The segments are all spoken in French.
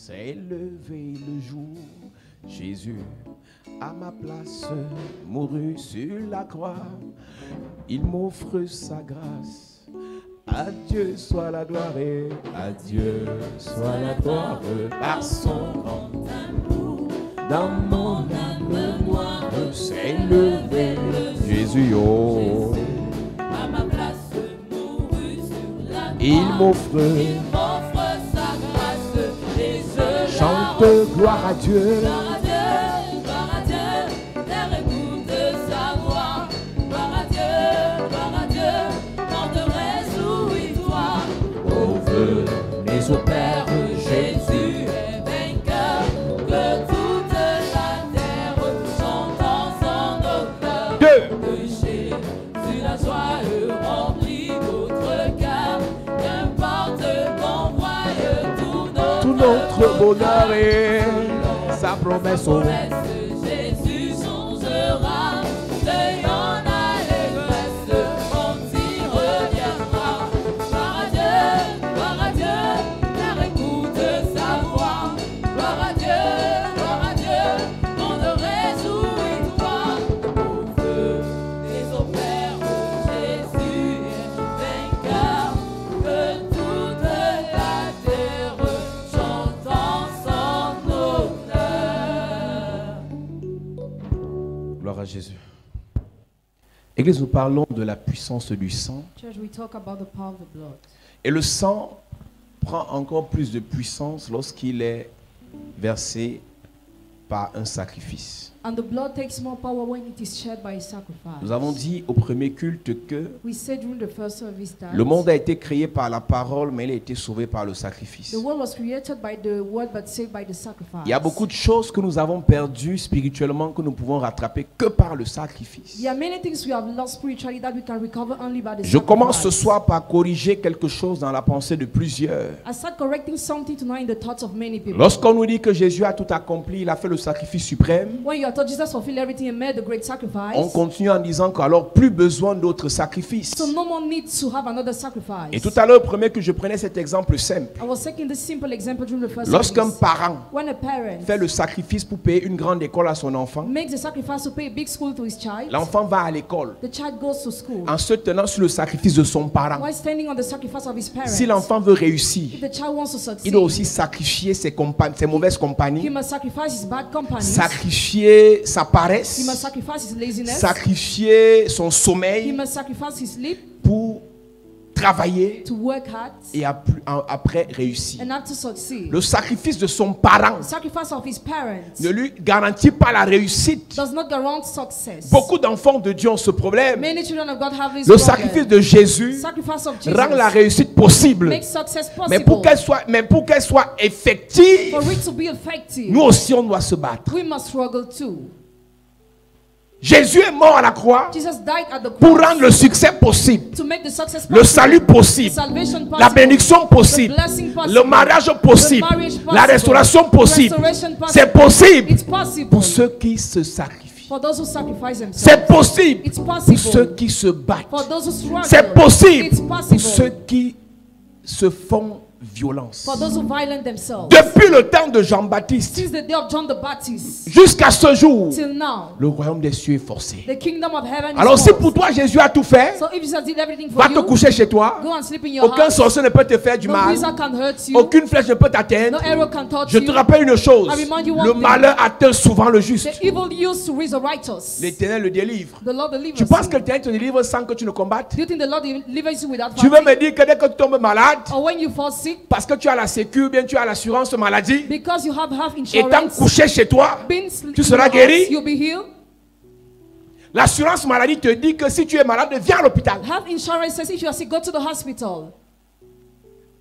s'est levé le jour. Jésus, à ma place, mourut sur la croix. Il m'offre sa grâce. À Dieu soit la gloire et à Dieu soit la gloire par son grand amour. Dans mon âme noire s'est levé Jésus, oh. À ma place, mourut sur la croix. Il m'offre sa grâce et je chante gloire à Dieu. Gloire à Dieu, gloire à Dieu, terre écoute sa voix. Gloire à Dieu, quand te réjouis-toi. Venez au Père, Jésus est vainqueur, que toute la terre chante en son honneur. Que Jésus la joie remplit votre cœur, qu'importe qu'on voie tout notre bonheur et sa promesse. Oh. Jésus changera, deuil en allégresse, quand il reviendra. Gloire à Dieu, terre écoute sa voix. Gloire à Dieu, on te réjouis-toi. Au feu des opères, Jésus est vainqueur, que toute la terre chante en son honneur. Gloire à Jésus. Église, nous parlons de la puissance du sang. Church, we talk about the power of the blood. Et le sang prend encore plus de puissance lorsqu'il est versé par un sacrifice. And the blood takes more power when it is shed by a sacrifice. Nous avons dit au premier culte que We said during the first service that le monde a été créé par la parole, mais il a été sauvé par le sacrifice. the world was created by the word but saved by the sacrifice. Il y a beaucoup de choses que nous avons perdues spirituellement que nous pouvons rattraper que par le sacrifice. There are many things we have lost spiritually that we can recover only by the Je commence ce sacrifice. soir par corriger quelque chose dans la pensée de plusieurs. I start correcting something tonight in the thoughts of many people. Lorsqu'on nous dit que Jésus a tout accompli, il a fait le sacrifice suprême, When you are taught Jesus fulfilled everything and made the great on sacrifice, continue en disant qu'alors plus besoin d'autres sacrifices. so no more need to have another sacrifice. Et tout à l'heure, premier que je prenais cet exemple simple. I was taking this simple example during the first Lorsqu'un service. parent When a parent fait le sacrifice pour payer une grande école à son enfant, makes the sacrifice to pay a big school to his child, l'enfant va à l'école the child goes to school. en se tenant sur le sacrifice de son parent. While standing on the sacrifice of his parents, Si l'enfant veut réussir, if the child wants to il succeed, doit aussi sacrifier ses mauvaises he compagnies, must sacrifice his bad companies, sacrifier sa he paresse, must sacrifice his laziness, sacrifier son he sommeil must sacrifice his sleep pour travailler to work hard et après réussir. and not to succeed. Le sacrifice de son parent The sacrifice of his parents ne lui garantit pas la réussite. does not guarantee success. Beaucoup d'enfants de Dieu ont ce problème. Many children of God have this Le problem. sacrifice de Jésus Sacrifice of Jesus rend la réussite possible. makes success Mais possible. pour qu'elle soit effective, For it to be effective, nous aussi on doit se battre. we must struggle too. Jésus est mort à la croix Jesus died at the pour cross rendre le succès possible, to make the success le possible, salut the possible, salvation possible, la bénédiction possible, the blessing possible, le mariage possible, the marriage possible, la restauration possible. restoration possible. C'est possible It's possible pour ceux qui se sacrifient. for those who sacrifice themselves. C'est possible It's pour possible ceux qui se battent. for those who struggle. C'est possible It's pour possible ceux qui se font violence. for those who violent themselves. Depuis le temps de Jean-Baptiste Since the day of John the Baptist jusqu'à ce jour, till now, le royaume des cieux est forcé. the kingdom of heaven Alors is si forced. pour toi Jésus a tout fait, So if Jesus did everything for va te you, coucher chez toi. go and sleep in your Aucun house. sorcier ne peut te faire du No mal. wizard can hurt you. Aucune flèche ne peut t'atteindre. No arrow can touch Je you. te rappelle une chose. I remind you one Le thing. malheur atteint souvent le juste. The evil used to raise the righteous. L'Éternel le délivre. The Lord delivers Tu penses you. que l'Éternel te délivre sans que tu ne combattes? Do you think the Lord delivers you without Tu veux fighting? me dire que dès que tu tombes malade, Or when you fall sick, parce que tu as la sécu, bien tu as l'assurance maladie, because you have health étant insurance, couché chez toi, been tu seras guéri. you'll be healed. L'assurance maladie te dit que si tu es malade, viens à l'hôpital. Health insurance says if you are sick, go to the hospital.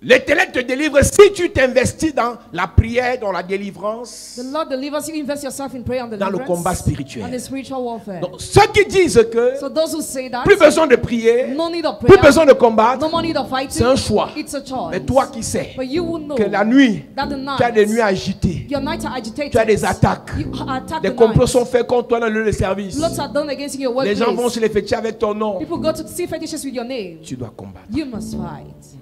L'Éternel te délivre si tu t'investis dans la prière, dans la délivrance. The Lord delivers you. Invest yourself in prayer and Dans le deliverance combat spirituel. and the spiritual warfare. Donc, ceux qui disent que So those who say that, plus besoin de prier, no need of plus prayer, besoin de combattre, no more need of fighting, c'est un choix. it's a choice. Mais toi qui sais But you will know que la nuit, that the night, tu as des nuits agitées, your nights are agitated. tu as des attaques, You attack des the complots night. sont faits contre toi dans le lieu de service. Plots are done against you in your Les gens vont workplace. se les féticher avec ton nom. People go to see fetishes with your name. Tu dois combattre. You must fight.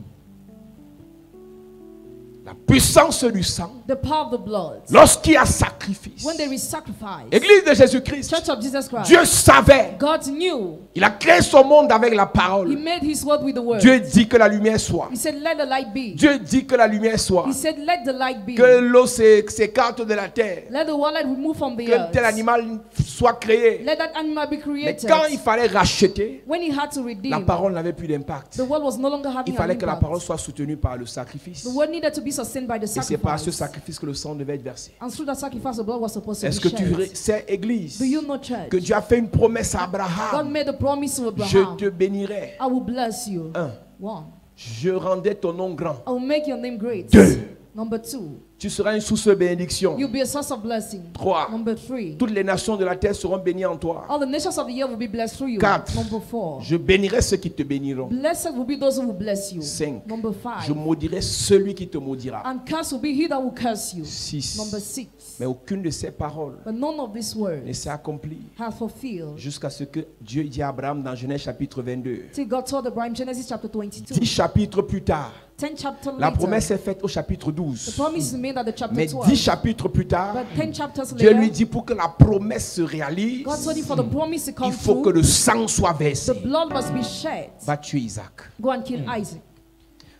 La puissance du sang, the power of the blood. lorsqu'il y a sacrifice. When there is sacrifice, Église de Jésus-Christ, Church of Jesus Christ, Dieu savait. God knew. Il a créé son monde avec la He parole. made his word with the word. Dieu dit que la lumière soit. He said, let the light be. Dieu dit que la lumière soit. He said, let the light be. Que l'eau s'écarte de la terre. Let the water remove from the Que tel earth. animal soit créé. Let that animal be Mais created. quand il fallait racheter, When he had to la redeem, parole n'avait plus d'impact. the word was no longer Il having an fallait que la parole impact. soit soutenue par le sacrifice. The word needed to be sustained by the Et c'est par ce sacrifice. sacrifice que le sang devait être versé. And through that sacrifice, the blood was supposed to Est-ce be que tu shed. sais, Église, Do you know, church? que Dieu a fait une promesse à God Abraham? made a promise to Je Abraham. te bénirai. I will bless you. 1. One, Je rendrai ton nom grand. I will make your name great. 2. Number two, Tu seras une source de bénédiction. you'll be a source of blessing. 3. Number three, Toutes les nations de la terre seront bénies en toi. all the nations of the earth will be blessed through you. 4. Number four, Je bénirai ceux qui te béniront. blessed will be those who will bless you. 5. Number Je five, maudirai celui qui te maudira. and cursed will be he that will curse you. 6. Number six, Mais aucune de ces paroles but none of these words ne s'est accomplie have fulfilled. jusqu'à ce que Dieu dit à Abraham dans Genèse chapitre 22. Till God told Abraham, Genesis chapter 22. 10 chapitres plus tard, 10 chapters la later, promesse est faite au chapitre the 12. promise is made at the chapter Mais 12. 10 chapitres plus tard, But 10 chapters Dieu lui later, dit pour que la promesse se réalise, God told him for the promise to come il faut que true, le sang soit the versé. blood must be shed. Va tuer Isaac. Go and kill Isaac.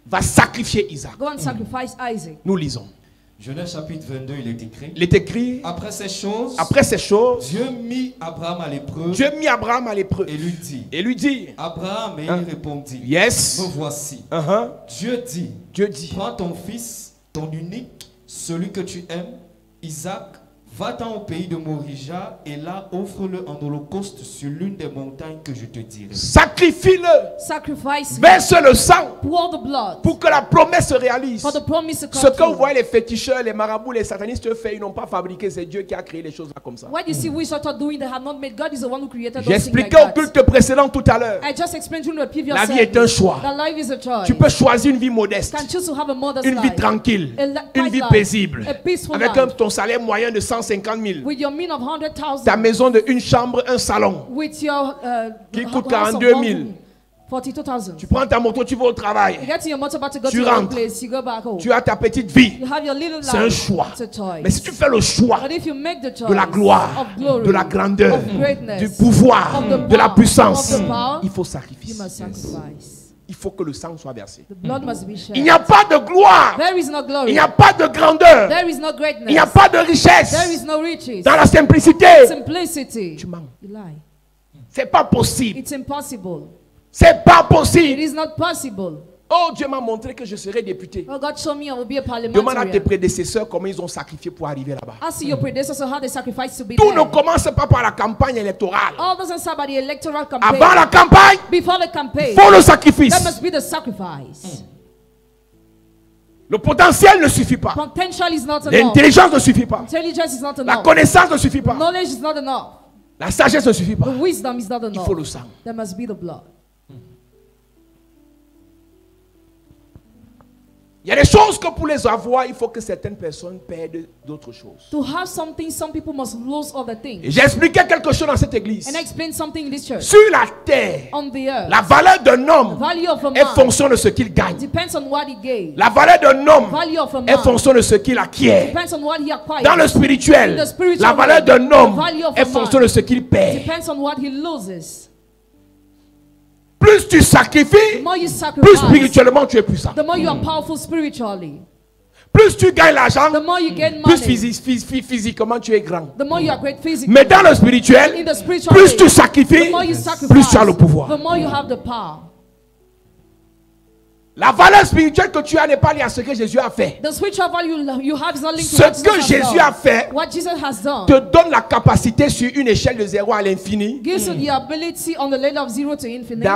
Va sacrifier Isaac. Go and sacrifice Isaac. Nous lisons. Genèse chapitre 22, il est écrit. Il est écrit, Après ces choses, après ces choses, Dieu mit Abraham à l'épreuve Dieu mit Abraham à l'épreuve et lui dit, et lui dit, Abraham, et Hein? il répondit, yes, me voici. Dieu dit, Dieu dit, prends ton fils, ton unique, celui que tu aimes, Isaac, va-t'en au pays de Morija et là offre-le en holocauste sur l'une des montagnes que je te dirai. sacrifie-le, Sacrifice. verse le sang Pour the blood. pour que la promesse se réalise. For the promise to Ce come que vous true. voyez les féticheurs, les marabouts, les satanistes faire, ils n'ont pas fabriqué, c'est Dieu qui a créé les choses là comme ça. What you see wizards are doing, they have not made. God is the one who created J'ai those things like expliqué au that. culte précédent tout à l'heure. I just explained to you in the previous La vie est un choix. that life is a choice. Tu peux choisir une vie modeste, Can choose to have a mother's une vie life, tranquille, a une quiet vie life, paisible, a peaceful avec life, ton salaire moyen de 150 000. with your mean of 100,000, Ta maison de une chambre, un salon. with your Qui house coûte of 42 000. 42,000. Tu prends ta moto, tu vas au travail. You get to your motor about to go Tu to your rentres. place, you go back home. Tu as ta petite vie. You have your little life. C'est un choix. It's a choice. Mais si tu fais le choix But if you make the choice de la gloire, of glory, de la grandeur, of greatness, du pouvoir, of the de la power, puissance, of the power, il faut you sacrifier. must sacrifice. Il faut que le sang soit versé. The blood must be shed. Il n'y a pas de gloire. There is no Il glory. n'y a pas de grandeur. There is no Il n'y greatness. a pas de There richesse. is no riches. Dans la simplicité, Simplicity. tu mens. You lie. C'est pas possible. It's impossible. C'est pas It possible. is not possible. Oh, Dieu m'a montré que je serai député. Oh, God showed me I will be a Demande à tes parliamentarian. prédécesseurs comment ils ont sacrifié pour arriver là-bas. Ask your predecessors how they sacrificed to be Tout ne there. commence pas par la campagne électorale. All doesn't start by the electoral campaign. Avant la campagne, Before the campaign, il faut le sacrifice. there must be the sacrifice. Le potentiel ne suffit pas. Potential is not enough. L'intelligence ne suffit pas. Intelligence is not La enough. connaissance ne suffit pas. Knowledge is not enough. La sagesse ne suffit pas. The wisdom is not Il enough. faut le sang. There must be the blood. Il y a des choses que pour les avoir, il faut que certaines personnes perdent d'autres choses. To have something, some people must lose other Et things. j'ai expliqué quelque chose dans cette église. And I explained something in this church. Sur la terre, On the earth, la valeur d'un homme the value of a est man fonction de ce qu'il gagne. depends on what he gave. La valeur d'un homme Value of a est man fonction de ce qu'il acquiert. depends on what he acquires. Dans le spirituel, In the spiritual la valeur realm, d'un homme the value of est a fonction man de ce qu'il perd. depends on what he loses. Plus tu The sacrifies, more you plus sacrifice, spirituellement tu es puissant. the more you are powerful spiritually. Plus tu gagnes l'argent, The more you gain plus money, physiquement tu es grand. the more you are great physically. Mais dans le spirituel, In the spiritual plus realm, tu sacrifies, the more you sacrifice, plus tu as le pouvoir. the more you have the power. La valeur spirituelle que tu as n'est pas liée à ce que Jésus a fait. The spiritual value you have is not linked to Ce what Jesus que has Jésus done. a fait What Jesus has done te donne la capacité sur une échelle de 0 à l'infini gives you the ability on the level of 0 to infinite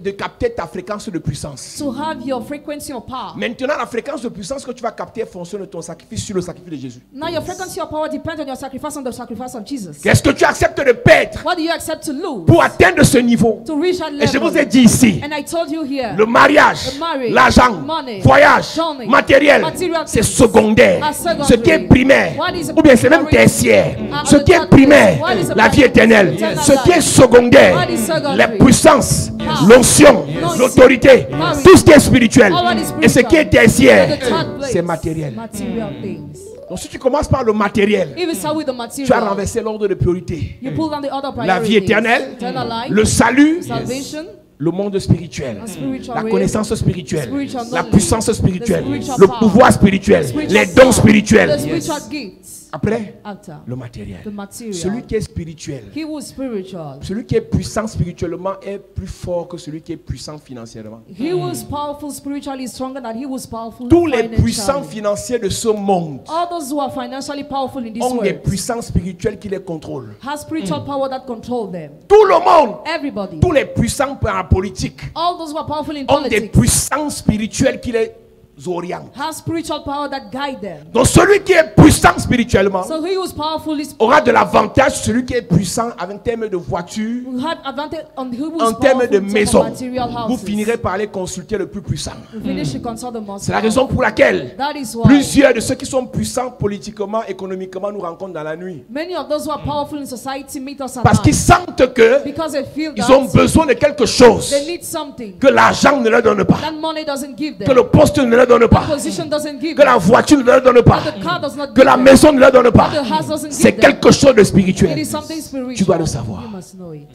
de capter ta fréquence de puissance. to have your frequency of power. Maintenant, la fréquence de puissance que tu vas capter fonctionne de ton sacrifice sur le sacrifice de Jésus. Now your frequency of power depends on your sacrifice and the sacrifice of Jesus. Qu'est-ce que tu acceptes de perdre What do you accept to lose pour atteindre ce niveau? to reach that Et je level? vous ai dit ici, And I told you here, le mariage marriage, l'argent, money, voyage, journey, matériel, material c'est things secondaire. are secondary. Ce qui est primaire, What is ou bien c'est même primary? tertiaire. Are Ce the qui est third primaire, place. What is the la vie primary? éternelle. Eternal Ce qui est life. secondaire, What is secondary? les puissances, Power. l'onction, Yes. l'autorité, Power. tout ce qui est spirituel. All what is Et ce qui est spiritual. tertiaire, The third place. c'est matériel. Material things. Donc si tu commences par le matériel, If you start with the tu as material, renversé l'ordre de priorité. you pull down the other La vie priorities. éternelle, Eternal life, le salut, salvation, le monde spirituel, and spiritual la realm, connaissance spirituelle, spiritual la knowledge, puissance spirituelle, the spiritual le power, pouvoir spirituel, spiritual les dons power, spirituels. the spiritual gifts. Après, After le matériel. the material, Celui qui est spirituel, he was spiritual. celui qui est puissant spirituellement est plus fort que celui qui est puissant financièrement. He was powerful spiritually, stronger than he was powerful Tous les puissants financially. financiers de ce monde All those who are financially powerful in this ont des world puissances spirituelles qui les contrôlent. have spiritual power that control them. Tout le monde, Everybody, tous les puissants en politique all those who are powerful in ont des politics puissances spirituelles qui les orientent. have spiritual power that guide them. Donc celui qui est puissant spirituellement So he was powerful is aura de l'avantage sur celui qui est puissant en termes de voiture, we had advantage on who en was termes powerful de in terms maison. of material Vous houses. finirez par aller consulter le plus puissant. We finish to consult the most C'est la powerful. raison pour laquelle That is why plusieurs de ceux qui sont puissants politiquement, économiquement nous rencontrent dans la nuit. many of those who are powerful in society meet us at Parce qu'ils night sentent que because they feel ils ont that besoin de quelque chose they need something que l'argent ne leur donne pas, that money doesn't give que them, le poste ne leur donne that pas, position doesn't give que la them, voiture ne leur donne pas, that the car does not que give la them, maison ne leur donne pas. that the house doesn't C'est give them. quelque chose de It spirituel. is something spiritual. Tu dois le savoir. You must know it.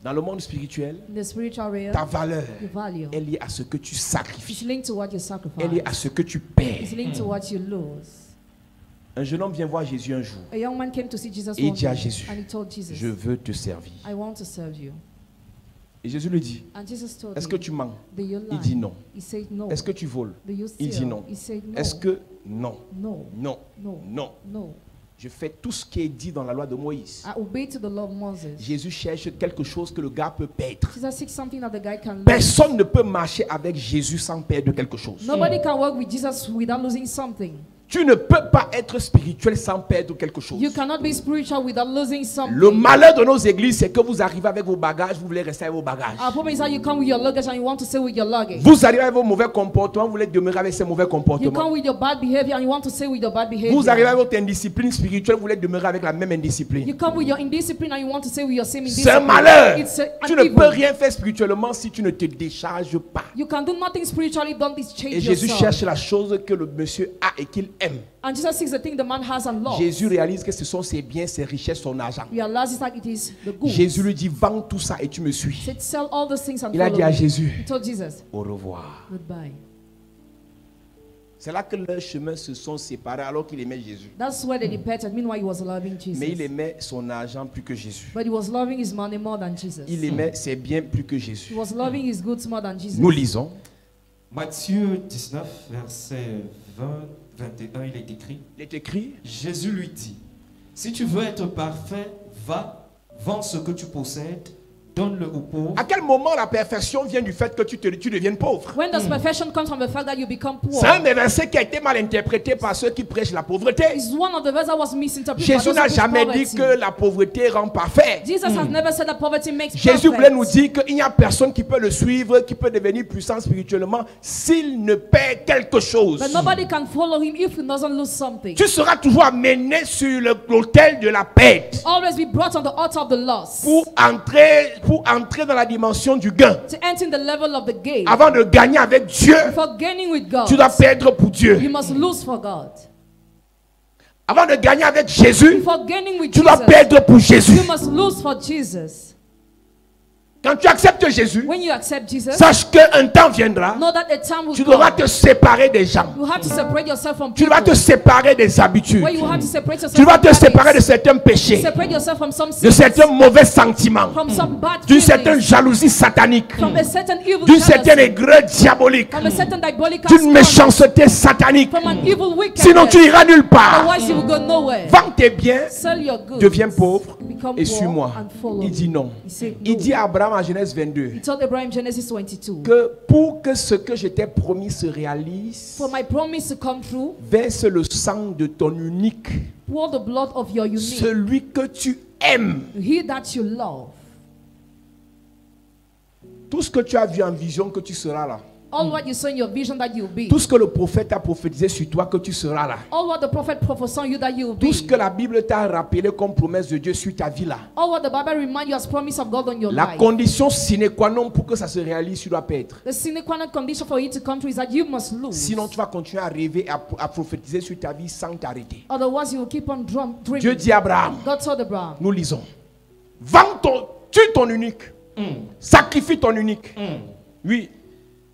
Dans le monde spirituel, In the spiritual realm, ta valeur your value est liée à ce que tu is sacrifies, linked to what you est sacrifice. liée à ce que tu perds. It's linked to what you lose. Un jeune homme vient voir Jésus un jour. A young man came to see Jesus Et il one dit à day, Jésus, and he told Jesus, Je veux te servir. I want to serve you. Et Jésus lui dit, And Jesus told est-ce que him, tu mens? do you Il lie? dit non. He said no. Est-ce que tu voles? Do you Il dit steal? non. He said no. Est-ce que non? No, Non. no, Non. no. Je fais tout ce qui est dit dans la loi de Moïse. I obey to the law of Moses. Jésus cherche quelque chose que le gars peut perdre. Jesus seeks something that the guy can lose. Personne ne peut marcher avec Jésus sans perdre quelque chose. Nobody can work with Jesus without losing something. Tu ne peux pas être spirituel sans perdre quelque chose. You cannot be spiritual without losing something. Le malheur de nos églises, c'est que vous arrivez avec vos bagages, vous voulez rester avec vos bagages. Our problem is that you come with your luggage and you want to stay with your luggage. Vous arrivez avec vos mauvais comportements, vous voulez demeurer avec ces mauvais You comportements. come with your bad behavior and you want to stay with your bad behavior. Vous arrivez avec votre indiscipline spirituelle, vous voulez demeurer avec la même indiscipline. You come with your indiscipline and you want to stay with your same C'est un indiscipline. malheur. It's an Tu ne evil. peux rien faire spirituellement si tu ne te décharges pas. You can do nothing spiritually, don't discharge Et Jésus yourself. cherche la chose que le monsieur a et qu'il aime. And Jesus seeks the thing the man has and loves. Jésus réalise que ce sont ses biens, ses richesses, son argent. Realizes that it is the good. Jésus lui dit, vends tout ça et tu me suis. Said, sell all those things and Il a follow dit à me. Jésus, He told Jesus, au revoir. goodbye. C'est là que leurs chemins se sont séparés alors qu'il aimait Jésus. That's where they departed. Meanwhile, he was loving Jesus. Mais il aimait son argent plus que Jésus. But he was loving his money more than Jesus. Il aimait ses biens plus que He Jésus. was loving his goods more than Jesus. Nous lisons. Matthieu 19, verset 20, 21, il est écrit. Il est écrit, Jésus lui dit, si tu veux être parfait, va, vends ce que tu possèdes, donne-le aux pauvres. à quel moment la perfection vient du fait que tu deviennes pauvre? When does perfection come from the fact that you become poor? C'est un des versets qui a été mal interprété par ceux qui prêchent la pauvreté. It's one of the verses that was misinterpreted by Jésus those n'a who preach jamais dit poverty. que la pauvreté rend parfait. Jesus has never said that poverty makes Jésus perfect. voulait nous dire qu'il n'y a personne qui peut le suivre, qui peut devenir puissant spirituellement s'il ne perd quelque chose. But nobody can follow him if he doesn't lose something. Tu seras toujours amené sur l'autel de la perte Always be brought on the altar of the loss. pour entrer dans la dimension du gain. To enter in the level of the gate. Avant de gagner avec Dieu, For gaining with God, tu dois perdre pour Dieu. you must lose for God. Avant de gagner avec Jésus, For gaining with tu dois Jesus, perdre pour Jésus. you must lose for Jesus. Quand tu acceptes Jésus, When you accept Jesus, sache qu'un temps viendra, know that a time will tu devras come. te séparer des gens. You have to separate yourself from Tu people. dois te séparer des habitudes. Where you have to separate yourself Tu dois from te habits. séparer de certains péchés, Separate yourself from some de sins, certains mauvais sentiments, from some bad d'une feelings, certaine jalousie satanique, from a certain evil d'une certaine jealousy, aigreur diabolique, from a certain diabolic d'une spirit, méchanceté satanique. from an evil wickedness. Sinon, tu n'iras nulle part. Otherwise, you will go nowhere. Vends tes biens, Sell your goods, deviens pauvre become et poor, suis-moi. and follow Il dit me. non. He said Il no. dit à Abraham en Genèse 22 He told Abraham, Genesis 22, que pour que ce que je t'ai promis se réalise, for my promise to come true, verse le sang de ton unique, pour the blood of your unique, celui que tu aimes. he that you love. Tout ce que tu as vu en vision que tu seras là, All what you saw in your vision that you'll be. Tout ce que le prophète a prophétisé sur toi, que tu seras là. All what the prophet prophesied on you that you'll Tout be. ce que la Bible t'a rappelé comme promesse de Dieu sur ta vie là. All what the Bible reminds you as promise of God on your La life. condition sine qua non pour que ça se réalise, tu dois paître. The sine qua non condition for you to come through is that you must lose. Sinon, tu vas continuer à rêver et à prophétiser sur ta vie sans t'arrêter. Otherwise, you will keep on dreaming. Dieu dit à Abraham, God told Abraham, nous lisons, tue ton unique, sacrifie ton unique. Oui,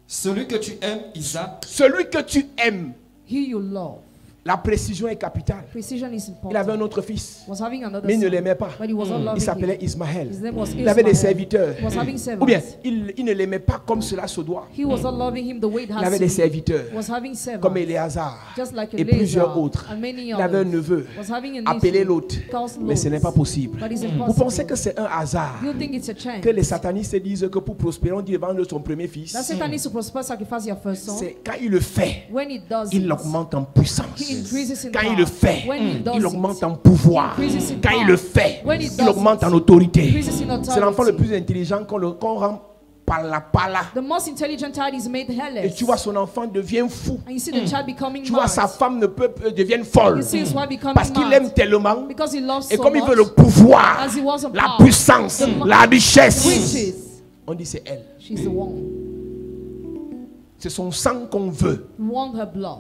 Celui que tu aimes, Isaac, celui que tu aimes, he you love. la précision est capitale. Precision is Il avait important. un autre fils, Was having another mais il ne son, l'aimait pas. but he was not loving Il s'appelait him. Ismaël. His name was Il avait des Ismael. serviteurs. He was having Ou bien, servants. il ne l'aimait pas comme cela se doit. He was not loving him the way it Il has avait to des be. serviteurs, Was having servants. comme Éléazar Just like et plusieurs Eleazar autres. and many Il avait un others. neveu, Was having a appelé nephew, l'autre. called Mais ce n'est pas Lot. possible. But it's Vous impossible. pensez que c'est un hasard You think it's a chance? que les satanistes disent que pour prospérer, on dit vendre son premier fils? That Satan needs to prosper, sacrifice your first son. C'est quand il le fait, When it does il it, augmente en puissance. he increases in Quand power. il le fait, When he does il it, augmente en pouvoir. he increases in Quand il power. le fait, When he il does augmente it, en autorité. increases in authority. C'est l'enfant le plus intelligent qu'on rend par la. The most intelligent child is made Et hairless. tu vois, son enfant devient fou. And you see the child becoming Tu vois, mad. sa femme devient folle. You see his wife becoming Parce qu'il mad. aime tellement. Because he loves Et so comme il much. veut le pouvoir, As he wants a la power. puissance, la richesse, Witches. on dit c'est elle. She's the one. C'est son sang qu'on veut. We want her blood.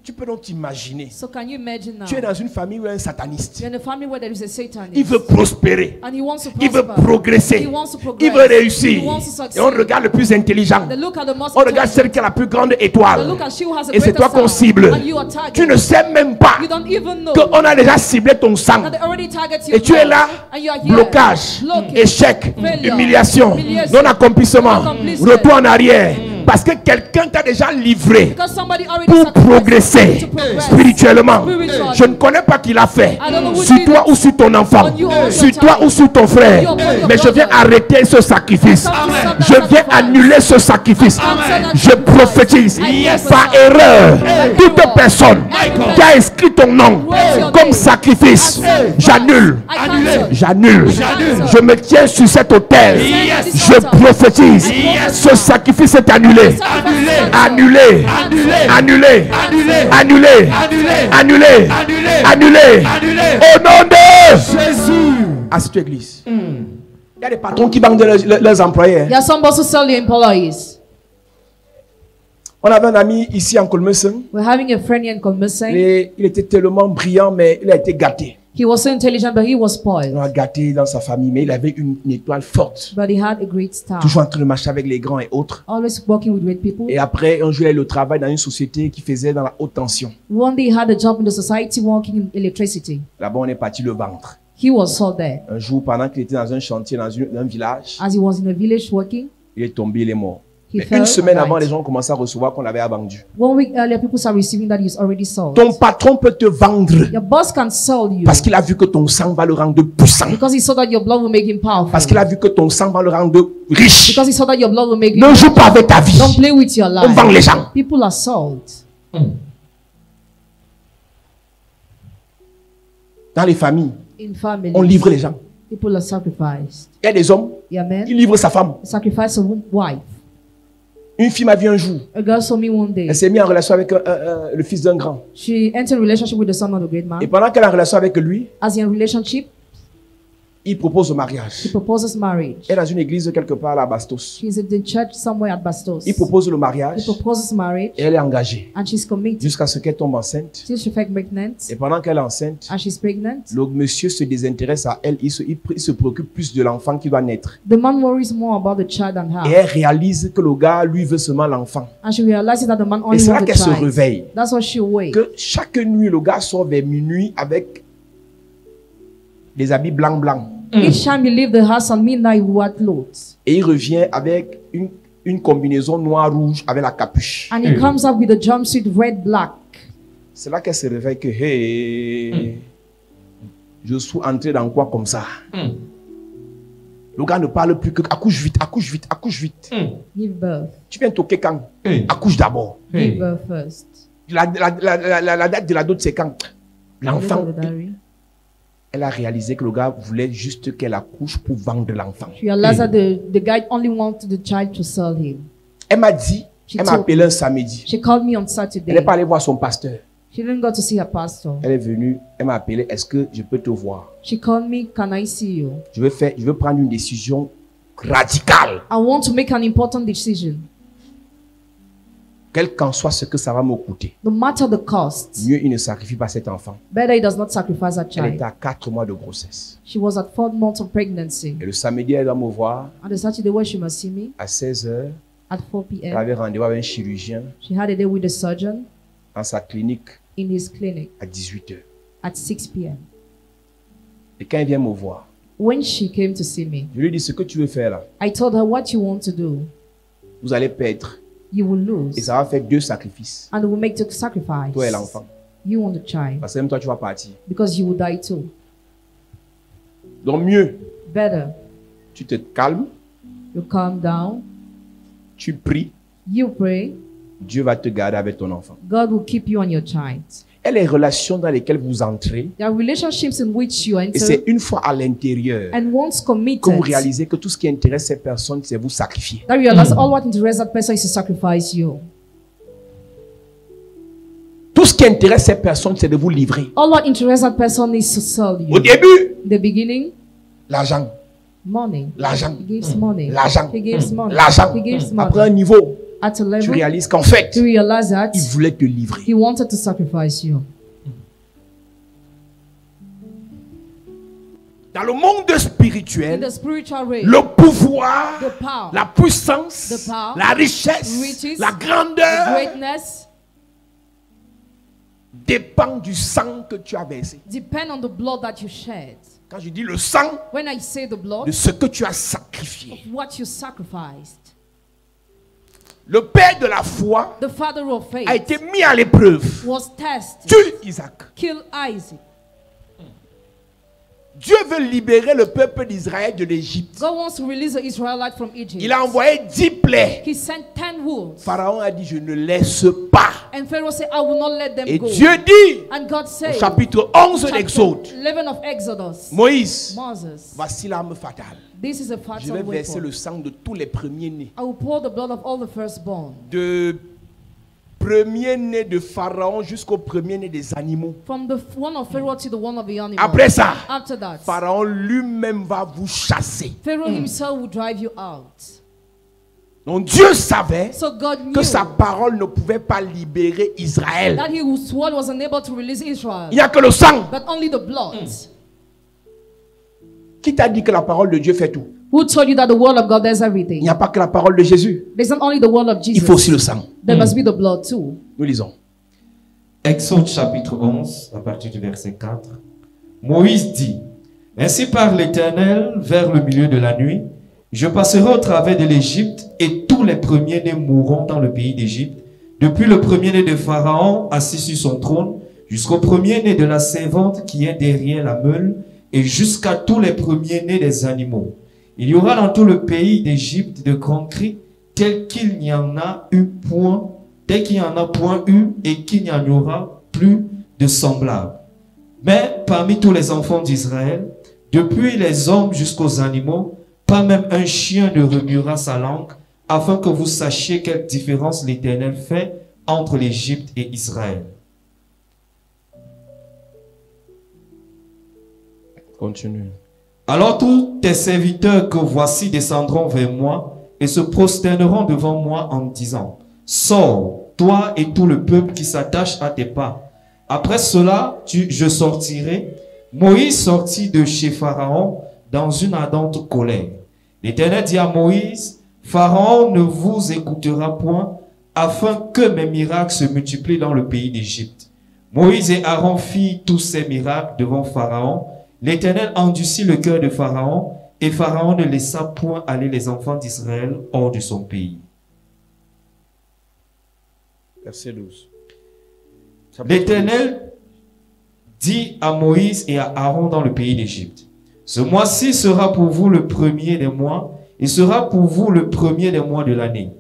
Tu peux donc t'imaginer. So can you imagine now? Tu es dans une famille où il y a un sataniste. You're in a family where there is a Satanist. Il veut prospérer. And he wants to Il veut prosper. progresser. He wants to progress. Il veut réussir. He wants to Et succeed. on regarde le plus intelligent. They look at the most On regarde intelligent. celle qui a la plus grande They étoile. look at she who has a Et c'est greater toi qu'on star. cible. And you are targeted. Tu ne sais même pas You don't even know qu'on a déjà ciblé ton sang. that they already target your Et tu es blood. là, And you are here. blocage, Blockage. échec, Failure. humiliation, Humiliation. non-accomplissement, Non-accomplissement. retour en arrière. Parce que quelqu'un t'a déjà livré Because somebody already pour sacrificed progresser to progress. spirituellement. Spiritually. Je ne connais pas qui l'a fait. I don't know who Sur did toi it. ou sur ton enfant, On you or sur your toi child. ou sur ton frère. Your Mais je viens brother. arrêter ce sacrifice. Amen. Je viens annuler ce sacrifice. Amen. Je prophétise Yes. par erreur toute personne Amen. qui a inscrit ton nom Yes. comme sacrifice. Amen. J'annule. I cancel. J'annule. J'annule. Je me tiens sur cet autel. Yes. Je prophétise. Yes. Ce sacrifice est annulé. Annulé. Annulé. Annulé. Annulé. Annulé. Au nom de Jésus. Assieds-toi, église. Il y a des patrons qui vendent leurs employés. There are some boss who sell your employees. On avait un ami ici en Kolmesen. We're having a friend here in Kolmesen. Et il était tellement brillant, mais il a été gâté. He was so intelligent, but he was On spoiled. l'a gâté dans sa famille, mais il avait une étoile forte. But he had a great star. Toujours en train de marcher avec les grands et autres. Always working with great people. Et après, un jour, il a eu le travail dans une société qui faisait dans la haute tension. One day he had a job in the society working in electricity. Là-bas, on est parti le vendre. He was sold there. Un jour, pendant qu'il était dans un chantier, dans un village, As he was in a village working, il est tombé, il est mort. he Mais fell une semaine and avant, les died. gens ont commencé à recevoir qu'on l'avait vendu. 1 week earlier, people started receiving that he's already sold. Ton patron peut te vendre Your boss can sell you parce qu'il a vu que ton sang va le rendre puissant. because he saw that your blood will make him powerful. Parce qu'il a vu que ton sang va le rendre riche. Because he saw that your blood will make him. Ne joue pas avec ta vie. Don't play with your On vend life. les gens. People are sold. Dans les familles, In families, on livre les gens. people are sacrificed. Il y a des hommes Yeah, man. qui livrent sa femme. Sacrifice a wife. Une fille m'a vu un jour. A girl saw me one day. Elle s'est mise en relation avec le fils d'un grand. She entered a relationship with the son of a great Et man. pendant qu'elle est en relation avec lui, As in a relationship, il propose le he mariage. proposes marriage. Elle est dans une église quelque part là à Bastos. She's at the church somewhere at Bastos. Il propose le He mariage proposes marriage, et elle est engagée and she's committed. jusqu'à ce qu'elle tombe enceinte. Till she fell pregnant, Et pendant qu'elle est enceinte, and she's pregnant. le monsieur se désintéresse à elle. Il se préoccupe plus de l'enfant qui doit naître. The man worries more about the child than Et her. elle réalise que le gars, lui, veut seulement l'enfant. And she realizes that the man Et only c'est là wants the qu'elle se child. réveille. That's why she wakes. Que chaque nuit, le gars sort vers minuit avec des habits blancs. Each time you leave the house at midnight, you wear clothes. Et il revient avec une combinaison noir-rouge avec la capuche. And he comes up with a jumpsuit red, black. C'est là qu'elle se réveille que, hey, je suis entré dans quoi comme ça? Le gars ne parle plus que accouche vite, accouche vite, accouche vite. Give birth. Tu viens toquer quand? Accouche d'abord. Give birth first. La date de la dot, c'est quand? L'enfant. Little diary. Elle a réalisé que le gars voulait juste qu'elle accouche pour vendre l'enfant. She realized that the guy only wanted the child to sell him. Elle m'a dit, She elle m'a told appelé un samedi. She called me on Elle n'est Saturday. pas allée voir son pasteur. She didn't go to see her pastor. Elle est venue, elle m'a appelé, est-ce que je peux te voir? She called me, can I see you? Je veux prendre une décision radicale. I want to make an important decision. Quel qu'en soit ce que ça va me coûter. No matter the cost, Mieux, il ne sacrifie pas cet enfant. better he does not sacrifice a Elle child. était à 4 mois de grossesse. She was at 4 months of pregnancy. Et le samedi, elle doit me voir On the Saturday where she must see me à 16h. at 4 Elle p.m. avait rendez-vous avec un chirurgien She had a day with a surgeon dans sa clinique in his clinic à 18h. at 6 p.m. Et quand elle vient me voir, When she came to see me, je lui dis ce que tu veux faire là, I told her what you want to do. vous allez perdre. You will lose. Et ça va faire 2 sacrifices. And it will make the sacrifice. Toi et l'enfant. You and the child. Parce que même toi, tu vas partir. Because you will die too. Donc mieux, Better, tu te calmes, you calm down, tu pries, you pray, Dieu va te garder avec ton enfant. God will keep you and your child. Et les relations dans lesquelles vous entrez, There are relationships in which you et enter, c'est une fois à l'intérieur and once que committed, vous réalisez que tout ce qui intéresse ces personnes, c'est vous sacrifier. that you realize all what interests that person is to sacrifice you. Tout ce qui intéresse ces personnes, c'est de vous livrer. All what interests that person is to sell you. Au début, In the beginning, l'argent, money. l'argent, He gives money. l'argent, He gives money. l'argent. He gives Après un money. niveau, At a tu level, réalises qu'en fait, you realize that il voulait te livrer. he wanted to sacrifice you. Dans le monde In spirituel, the spiritual realm, le pouvoir, the power, la puissance, The power, la richesse, riches, la the grandeur greatness dépend du sang que tu as versé. depend on the blood that you shed. Quand je dis le sang, When I say the blood, de ce que tu as sacrifié. what you sacrificed. Le père de la foi The father of faith a été mis à l'épreuve. was tested. Tue Isaac. Kill Isaac. Dieu veut libérer le peuple d'Israël de l'Égypte. God wants to release the Israelites from Egypt. Il a envoyé 10 plaies. He sent 10 wolves. Pharaon a dit, je ne laisse pas. And Pharaoh said, I will not let them Et go. Dieu dit, And God au said, chapitre 11 chapter d'Exode, 11 of Exodus, Moïse, Moses, voici l'arme fatale. this is a Je fatal vais verser weapon. le sang de tous les premiers-nés. I will pour the blood of all the firstborn, De premier-né de Pharaon jusqu'au premier-né des animaux. from the one of Pharaoh to the one of the animals. Après ça, After that, Pharaon lui-même va vous chasser. Pharaoh himself will drive you out. Donc Dieu savait So God knew que sa parole ne pouvait pas libérer Israël. that his word was unable to release Israel, Il n'y a que le sang. but only the blood. Qui t'a dit que la parole de Dieu fait tout? Who told you that the word of God does Il everything? n'y a pas que la parole de Jésus. There's not only the word of Il faut aussi Jesus. le sang. There must be the blood too. Nous lisons. Exode chapitre 11, à partir du verset 4. Moïse dit, « Ainsi parle l'Éternel vers le milieu de la nuit. Je passerai au travers de l'Égypte et tous les premiers-nés mourront dans le pays d'Égypte, depuis le premier-né de Pharaon assis sur son trône, jusqu'au premier-né de la servante qui est derrière la meule, et jusqu'à tous les premiers-nés des animaux. Il y aura dans tout le pays d'Égypte de grands cris, tels qu'il n'y en a eu point, tel qu'il n'y en a point eu, et qu'il n'y en aura plus de semblables. Mais parmi tous les enfants d'Israël, depuis les hommes jusqu'aux animaux, pas même un chien ne remuera sa langue, afin que vous sachiez quelle différence l'Éternel fait entre l'Égypte et Israël. Continue. Alors tous tes serviteurs que voici descendront vers moi et se prosterneront devant moi en disant, sors, toi et tout le peuple qui s'attache à tes pas. Après cela, je sortirai. Moïse sortit de chez Pharaon dans une ardente colère. L'Éternel dit à Moïse, Pharaon ne vous écoutera point, afin que mes miracles se multiplient dans le pays d'Égypte. Moïse et Aaron firent tous ces miracles devant Pharaon. L'Éternel endurcit le cœur de Pharaon, et Pharaon ne laissa point aller les enfants d'Israël hors de son pays. Verset 12. L'Éternel dit à Moïse et à Aaron dans le pays d'Égypte, ce mois-ci sera pour vous le premier des mois, et sera pour vous le premier des mois de l'année.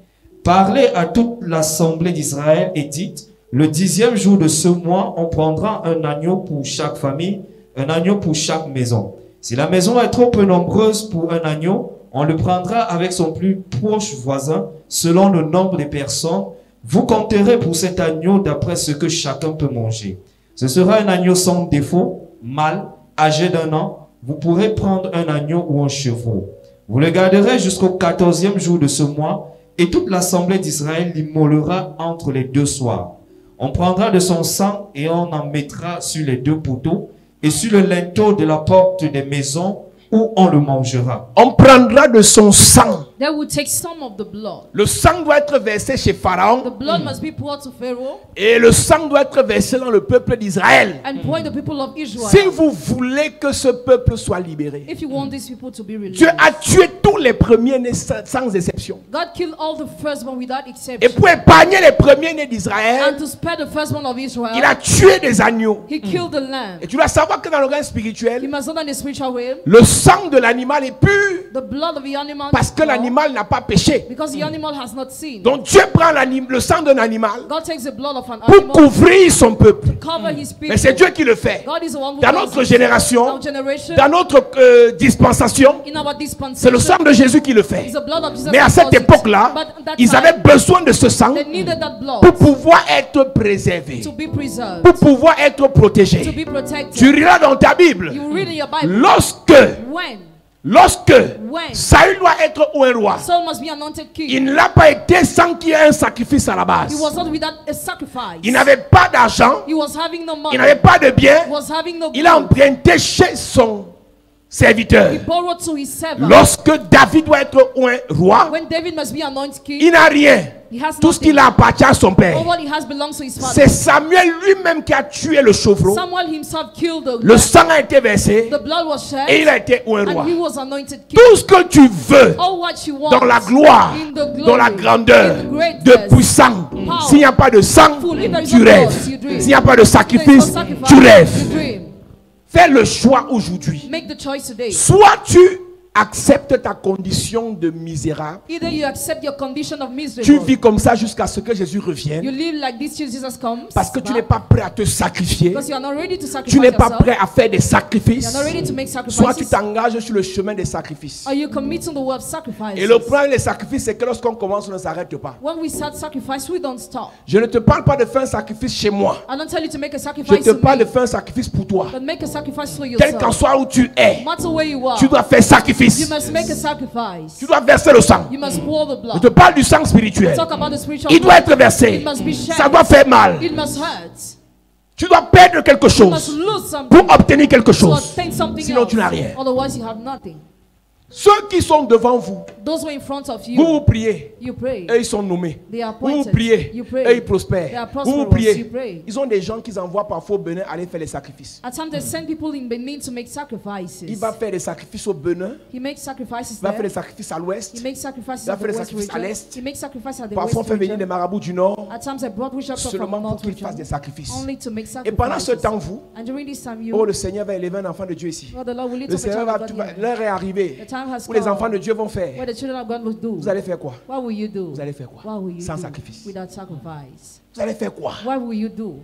Parlez à toute l'assemblée d'Israël et dites, le 10e jour de ce mois, on prendra un agneau pour chaque famille, un agneau pour chaque maison. Si la maison est trop peu nombreuse pour un agneau, On le prendra avec son plus proche voisin, selon le nombre de personnes. Vous compterez pour cet agneau d'après ce que chacun peut manger. Ce sera un agneau sans défaut, mâle, âgé d'1 an. Vous pourrez prendre un agneau ou un chevreau. Vous le garderez jusqu'au 14e jour de ce mois, et toute l'assemblée d'Israël l'immolera entre les 2 soirs. On prendra de son sang et on en mettra sur les 2 poteaux et sur le linteau de la porte des maisons où on le mangera. On prendra de son sang. They will take some of the blood. Le sang doit être versé chez The Pharaon blood must be poured to Pharaoh et le sang doit être versé dans le peuple d'Israël. and poured the people of Israel. Si vous voulez que ce peuple soit libéré, If you want these people to be released. Dieu a tué tous les premiers-nés sans exception. God killed all the firstborn without Et exception. pour épargner les premiers-nés d'Israël, And to spare the firstborn of Israel, il a tué des agneaux. he killed the lamb. Et tu dois savoir que dans le règne You spirituel, must know that in the spiritual realm, le sang de l'animal est pur the blood of the animal parce is que pure l'animal n'a pas péché. because the animal has not sinned. Donc Dieu prend le sang d'un animal God takes the blood of an pour animal couvrir son peuple. to cover his people. Mais c'est Dieu qui le fait. God is the one who Dans does notre it. génération, Our generation, dans notre dispensation, in our c'est dispensation, le sang de Jésus qui le fait. it's the blood of Jesus Mais à that cette does it. époque-là, But at that ils time, avaient besoin de ce sang they needed that blood pour pouvoir être préservés, to be preserved, pour pouvoir être to protégés. be protected. Tu liras dans ta Bible, You read in your Bible, lorsque when Saül doit être un roi, Saul must be anointed king, il n'a pas été sans qu'il y ait un sacrifice à la he base. was not without a sacrifice. Il n'avait pas d'argent, He was having no money. il n'avait pas de biens, He was having no il a gold. emprunté chez son serviteur. He borrowed to his servant. Lorsque David doit être un roi, When David must be anointed king, il n'a rien. he has Tout ce nothing. qu'il a appartient à son père. All what he has belongs to his father. C'est Samuel lui-même qui a tué le chevreau. Samuel himself killed the Le sang a été versé The blood was shed, et il a été un roi. and he was anointed king. Tout ce que tu veux All what you want dans la gloire, in the glory, dans la grandeur, in the greatness, de puissant, power, s'il n'y a pas de sang, full. If there is tu no blood, rêves. you dream. S'il n'y a pas de If there is no sacrifice, sacrifice, tu you rêves. dream. Fais le choix aujourd'hui. Make the choice today. Soit tu acceptes ta condition de misérable, Either you accept your condition of misery, tu vis comme ça jusqu'à ce que Jésus revienne, you live like this till Jesus comes, parce que tu back, n'es pas prêt à te sacrifier, because you are not ready to sacrifice tu n'es pas yourself. prêt à faire des You sacrifices, are not ready to make soit tu sacrifices. t'engages sur le chemin des sacrifices. Are you committing the word of sacrifice? Et le problème des sacrifices, c'est que lorsqu'on commence, on ne s'arrête pas. When we start sacrifice, we don't stop. Je ne te parle pas de faire un sacrifice chez moi. I don't tell you to make a Je sacrifice te to parle de me, faire un sacrifice pour toi. but make a sacrifice for Quel qu'en yourself. soit où tu es, No matter where you are, tu dois faire you sacrifice. must make a sacrifice. Tu dois verser le sang. You must pour the Je blood. te parle du sang spirituel. Talk about the spiritual Il doit blood. être versé. It must be shed. Ça doit faire mal. It must hurt. Tu dois perdre quelque You must chose lose something pour obtenir quelque to chose. obtain something Sinon, else. tu n'as rien. Otherwise, you have nothing. Ceux qui sont devant vous, Those who are in front of vous you, vous priez. you pray. Eux, ils sont nommés. They are Vous vous appointed. priez. You Eux, pray. ils prospèrent. They are Vous vous prosperous. priez. You pray. Ils ont des gens qu'ils envoient parfois au Bénin aller faire les sacrifices. At times, they send people in Benin to make Il sacrifices. va faire des sacrifices au Bénin. He makes sacrifices Il va faire there. des sacrifices à l'ouest. He makes sacrifices Il va at the faire des west sacrifices à region. l'est. He makes sacrifices at the Parfois, on west fait venir des region. marabouts du Nord At times, I brought bishops from seulement the pour north qu'ils region fassent des sacrifices. only to make Et pendant ce sacrifices. temps, vous, And during this time, oh, you, le Seigneur va élever un enfant de Dieu ici. God, the Lord will lift Le up a Seigneur child va, of God here. l'heure est arrivée The time has où les come. enfants de Dieu vont faire. What the children of God will do. Vous allez faire quoi? What will you do? Vous allez faire quoi? What will you Sans do sacrifice. without sacrifice? Vous allez faire quoi? What will you do?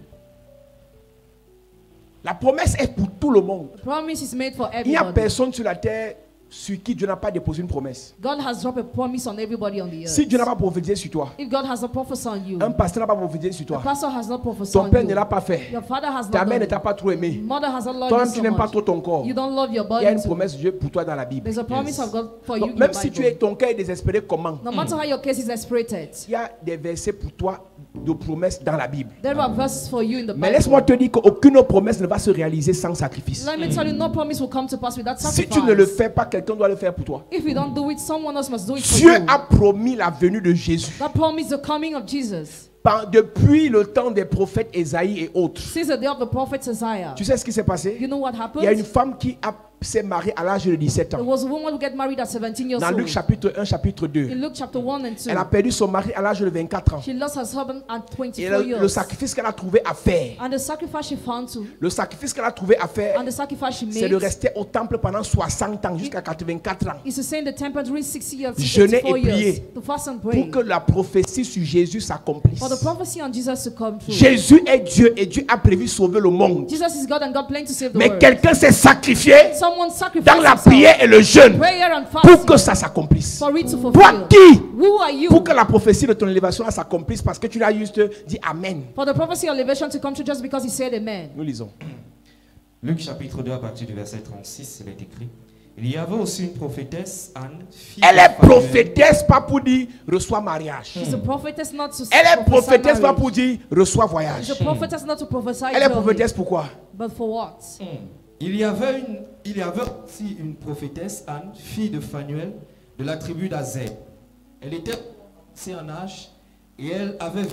La promesse est pour tout le monde. The promise is made for Il n'y a everybody. personne sur la terre sur qui Dieu n'a pas déposé une promesse. God has dropped a promise on everybody on the earth. Si Dieu n'a pas prophétisé sur toi, If God has not prophesied on you, un pasteur n'a pas prophétisé sur the toi, pastor has not prophesied ton on père you, ne l'a pas fait, your father has ta not mère ne done t'a it, pas trop aimé, mother has not loved toi-même you tu so n'aimes pas much, trop ton corps, you don't love your il y a body une so promesse de Dieu pour toi dans la Bible. There's a promise of God for you Donc, in même the si tu Bible. es, ton cœur est désespéré, comment? No matter how your case is desperate, Il y a des versets pour toi de promesses dans la Bible. there are verses for you in the Mais laisse-moi Bible. te dire qu'aucune promesse ne va se réaliser sans sacrifice. Let me tell you, no promise will come to pass without Si sacrifice. tu ne le fais pas, quelqu'un doit le faire pour toi. If you don't do it, someone else must do it for Dieu you. a promis la venue de Jésus. That promise the coming of Jesus. Depuis le temps des prophètes Ésaïe et autres. Since the day of the prophet Isaiah, Tu sais ce qui s'est passé? you know what Il y a une happened? femme qui s'est mariée à l'âge de 17 There ans. was a woman who got married at 17 years Dans Luc old. chapitre 1, chapitre 2. In Luke chapter 1 and 2, Elle a perdu son mari à l'âge de 24 ans. she lost her husband at Et 24 le years. sacrifice qu'elle a trouvé à faire, And the sacrifice she found to, le sacrifice qu'elle a trouvé à faire, and the sacrifice she c'est de made, rester au temple pendant 60 ans jusqu'à 84 ans. is to stay in the temple during 60 years, Jeûner 84 et years, prier to fast and pray. pour que la prophétie sur Jésus s'accomplisse. For the prophecy on Jesus to come true. Jésus est Dieu et Dieu a prévu sauver le monde. Jesus is God and God planned to save the Mais world. quelqu'un s'est sacrifié someone dans sacrifice la himself, prière et le jeûne prayer and pour fasting, que ça s'accomplisse. for it to Toi fulfill. qui, Who are you pour que la prophétie de ton élévation là s'accomplisse parce que tu l'as juste dit Amen. for the prophecy of elevation to come true just because he said amen? Nous lisons. Luc chapitre 2 à partir du verset 36, il est écrit. Il y avait aussi une prophétesse, Anne, fille Elle de est Phanuel. prophétesse pas pour dire reçois mariage. She's a prophetess not to Elle est prophesy prophétesse pas marriage. pour dire reçois voyage. She's a prophetess not to prophesy Elle est joy. prophétesse pourquoi? But for what? Il y avait aussi une prophétesse, Anne, fille de Phanuel, de la tribu d'Azer. Elle était avancée en âge et elle avait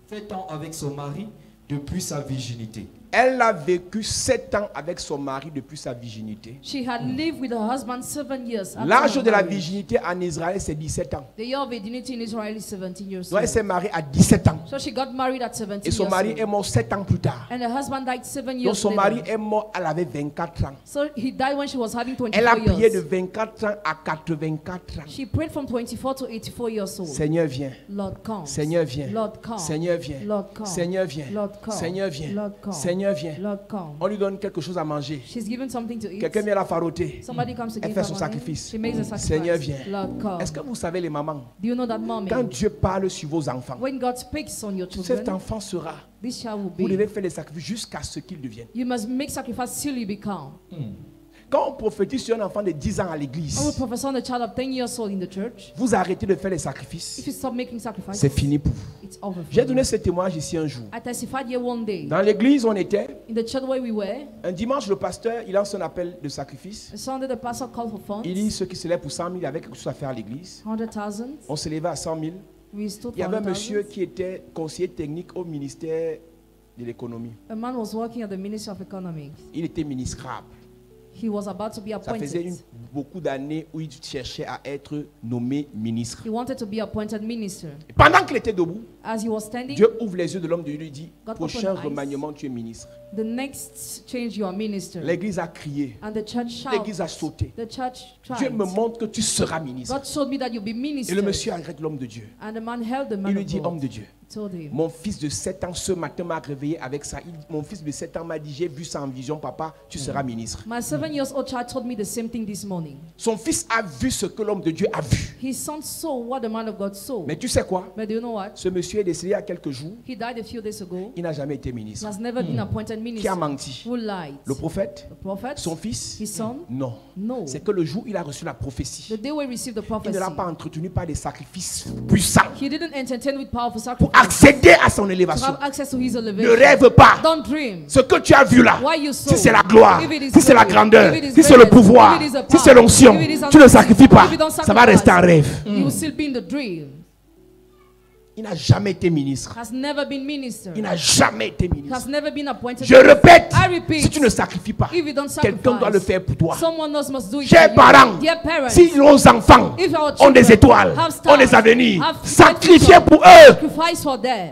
7 ans avec son mari depuis sa virginité. Elle a vécu 7 ans avec son mari depuis sa virginité. She had lived with her husband 7 years. after L'âge her de la marriage. virginité en Israël, c'est 17 ans. The year of virginity in Israel is 17 years Donc elle old. s'est mariée à 17 ans. So she got married at 17 Et son years mari old. est mort 7 ans plus tard. And her husband died 7 Donc years son later. mari est mort, elle avait 24 ans. So he died when she was having Elle a 24 prié de years. 24 ans à 84 ans. She prayed from 24 to 84 years old. Seigneur, viens. Lord, come. Seigneur, viens. Lord, come. Seigneur, viens. Lord, come. Seigneur, viens. Lord, come. Seigneur, viens. Lord, come. Seigneur, viens. Lord, come. On lui donne quelque chose à manger. She's given something to eat. Quelqu'un vient la faroter. Somebody comes to Elle give fait her son money. sacrifice. She makes a sacrifice. Seigneur, viens. Lord, come. Est-ce que vous savez les mamans, Do you know that mommy? quand Dieu parle sur vos enfants, When God speaks on your cet children, enfant sera, this child will vous be. devez faire des sacrifices jusqu'à ce qu'il devienne. You must make sacrifice till you become. Quand on prophétise sur un enfant de 10 ans à I will l'église, prophesy on a child of 10 years old in the church. vous arrêtez de faire les sacrifices. If you stop making sacrifices, C'est fini pour vous. it's over. for J'ai you. donné ce témoignage ici un jour. I testified here one day. Dans l'église, on était. In the church where we were, Un dimanche, le pasteur, il lance un appel de sacrifice. a Sunday the pastor called for funds. Il dit ceux qui se lèvent pour 100 000, il y avait quelque chose à faire à l'église. 100,000. On se levait à 100 000. We stood Il y for avait un monsieur 100,000. qui était conseiller technique au ministère de l'économie. A man was working at the Ministry of Economics. Il était ministrable. He was about to be Ça faisait appointed. beaucoup d'années où il cherchait à être nommé ministre. He wanted to be appointed minister. Et pendant qu'il était debout, As he was standing, Dieu ouvre les yeux de l'homme de Dieu et lui dit, God prochain opened eyes. remaniement, tu es ministre. the next change you are minister. L'église a crié. And the church shouted. L'église a sauté. The church Dieu cried. me montre que tu seras ministre. God showed me that you'll be Et minister. le monsieur arrête l'homme de Dieu. And the man held the man Il lui of dit, God. homme de Dieu, He told him, mon fils de 7 ans ce matin m'a réveillé avec ça. Mon fils de 7 ans m'a dit, j'ai vu ça en vision, papa, tu seras ministre. my 7-year-old child told me the same thing this morning. Son fils a vu ce que l'homme de Dieu a vu. His son saw what the man of God saw. Mais tu sais quoi? But do you know what? Ce monsieur est décédé il y a quelques jours. He died a few days ago. Il n'a jamais été He ministre. has never been appointed Qui minister. a menti? Who lied? Le prophète? The prophet? Son fils? His son? Non. No. C'est que le jour où il a reçu la prophétie, The day we received the il prophecy, ne l'a pas entretenu par des sacrifices puissants he didn't entertain with powerful pour sacrifice accéder à son to élévation. have access to his Ne elevation. rêve pas. Don't dream. Ce que tu as vu là, Why you saw, si c'est la gloire, if it is si c'est la glory, grandeur, if it is si c'est le greatness, pouvoir, if it is a si c'est power, l'onction, if it is tu ne anointing, sacrifies pas. if you don't Ça va rester un rêve. You will still be in the dream. Il n'a jamais été ministre. Has never been minister. Il n'a jamais été ministre. Has never been appointed. Je répète, I repeat. si tu ne sacrifies pas, If you don't quelqu'un doit le sacrifice, faire pour toi. someone else must do it Chers for you. parents, Dear parents, si nos enfants if our ont des children étoiles, have stars, ont des avenirs, have sacrifiez future, pour eux. sacrifice for them.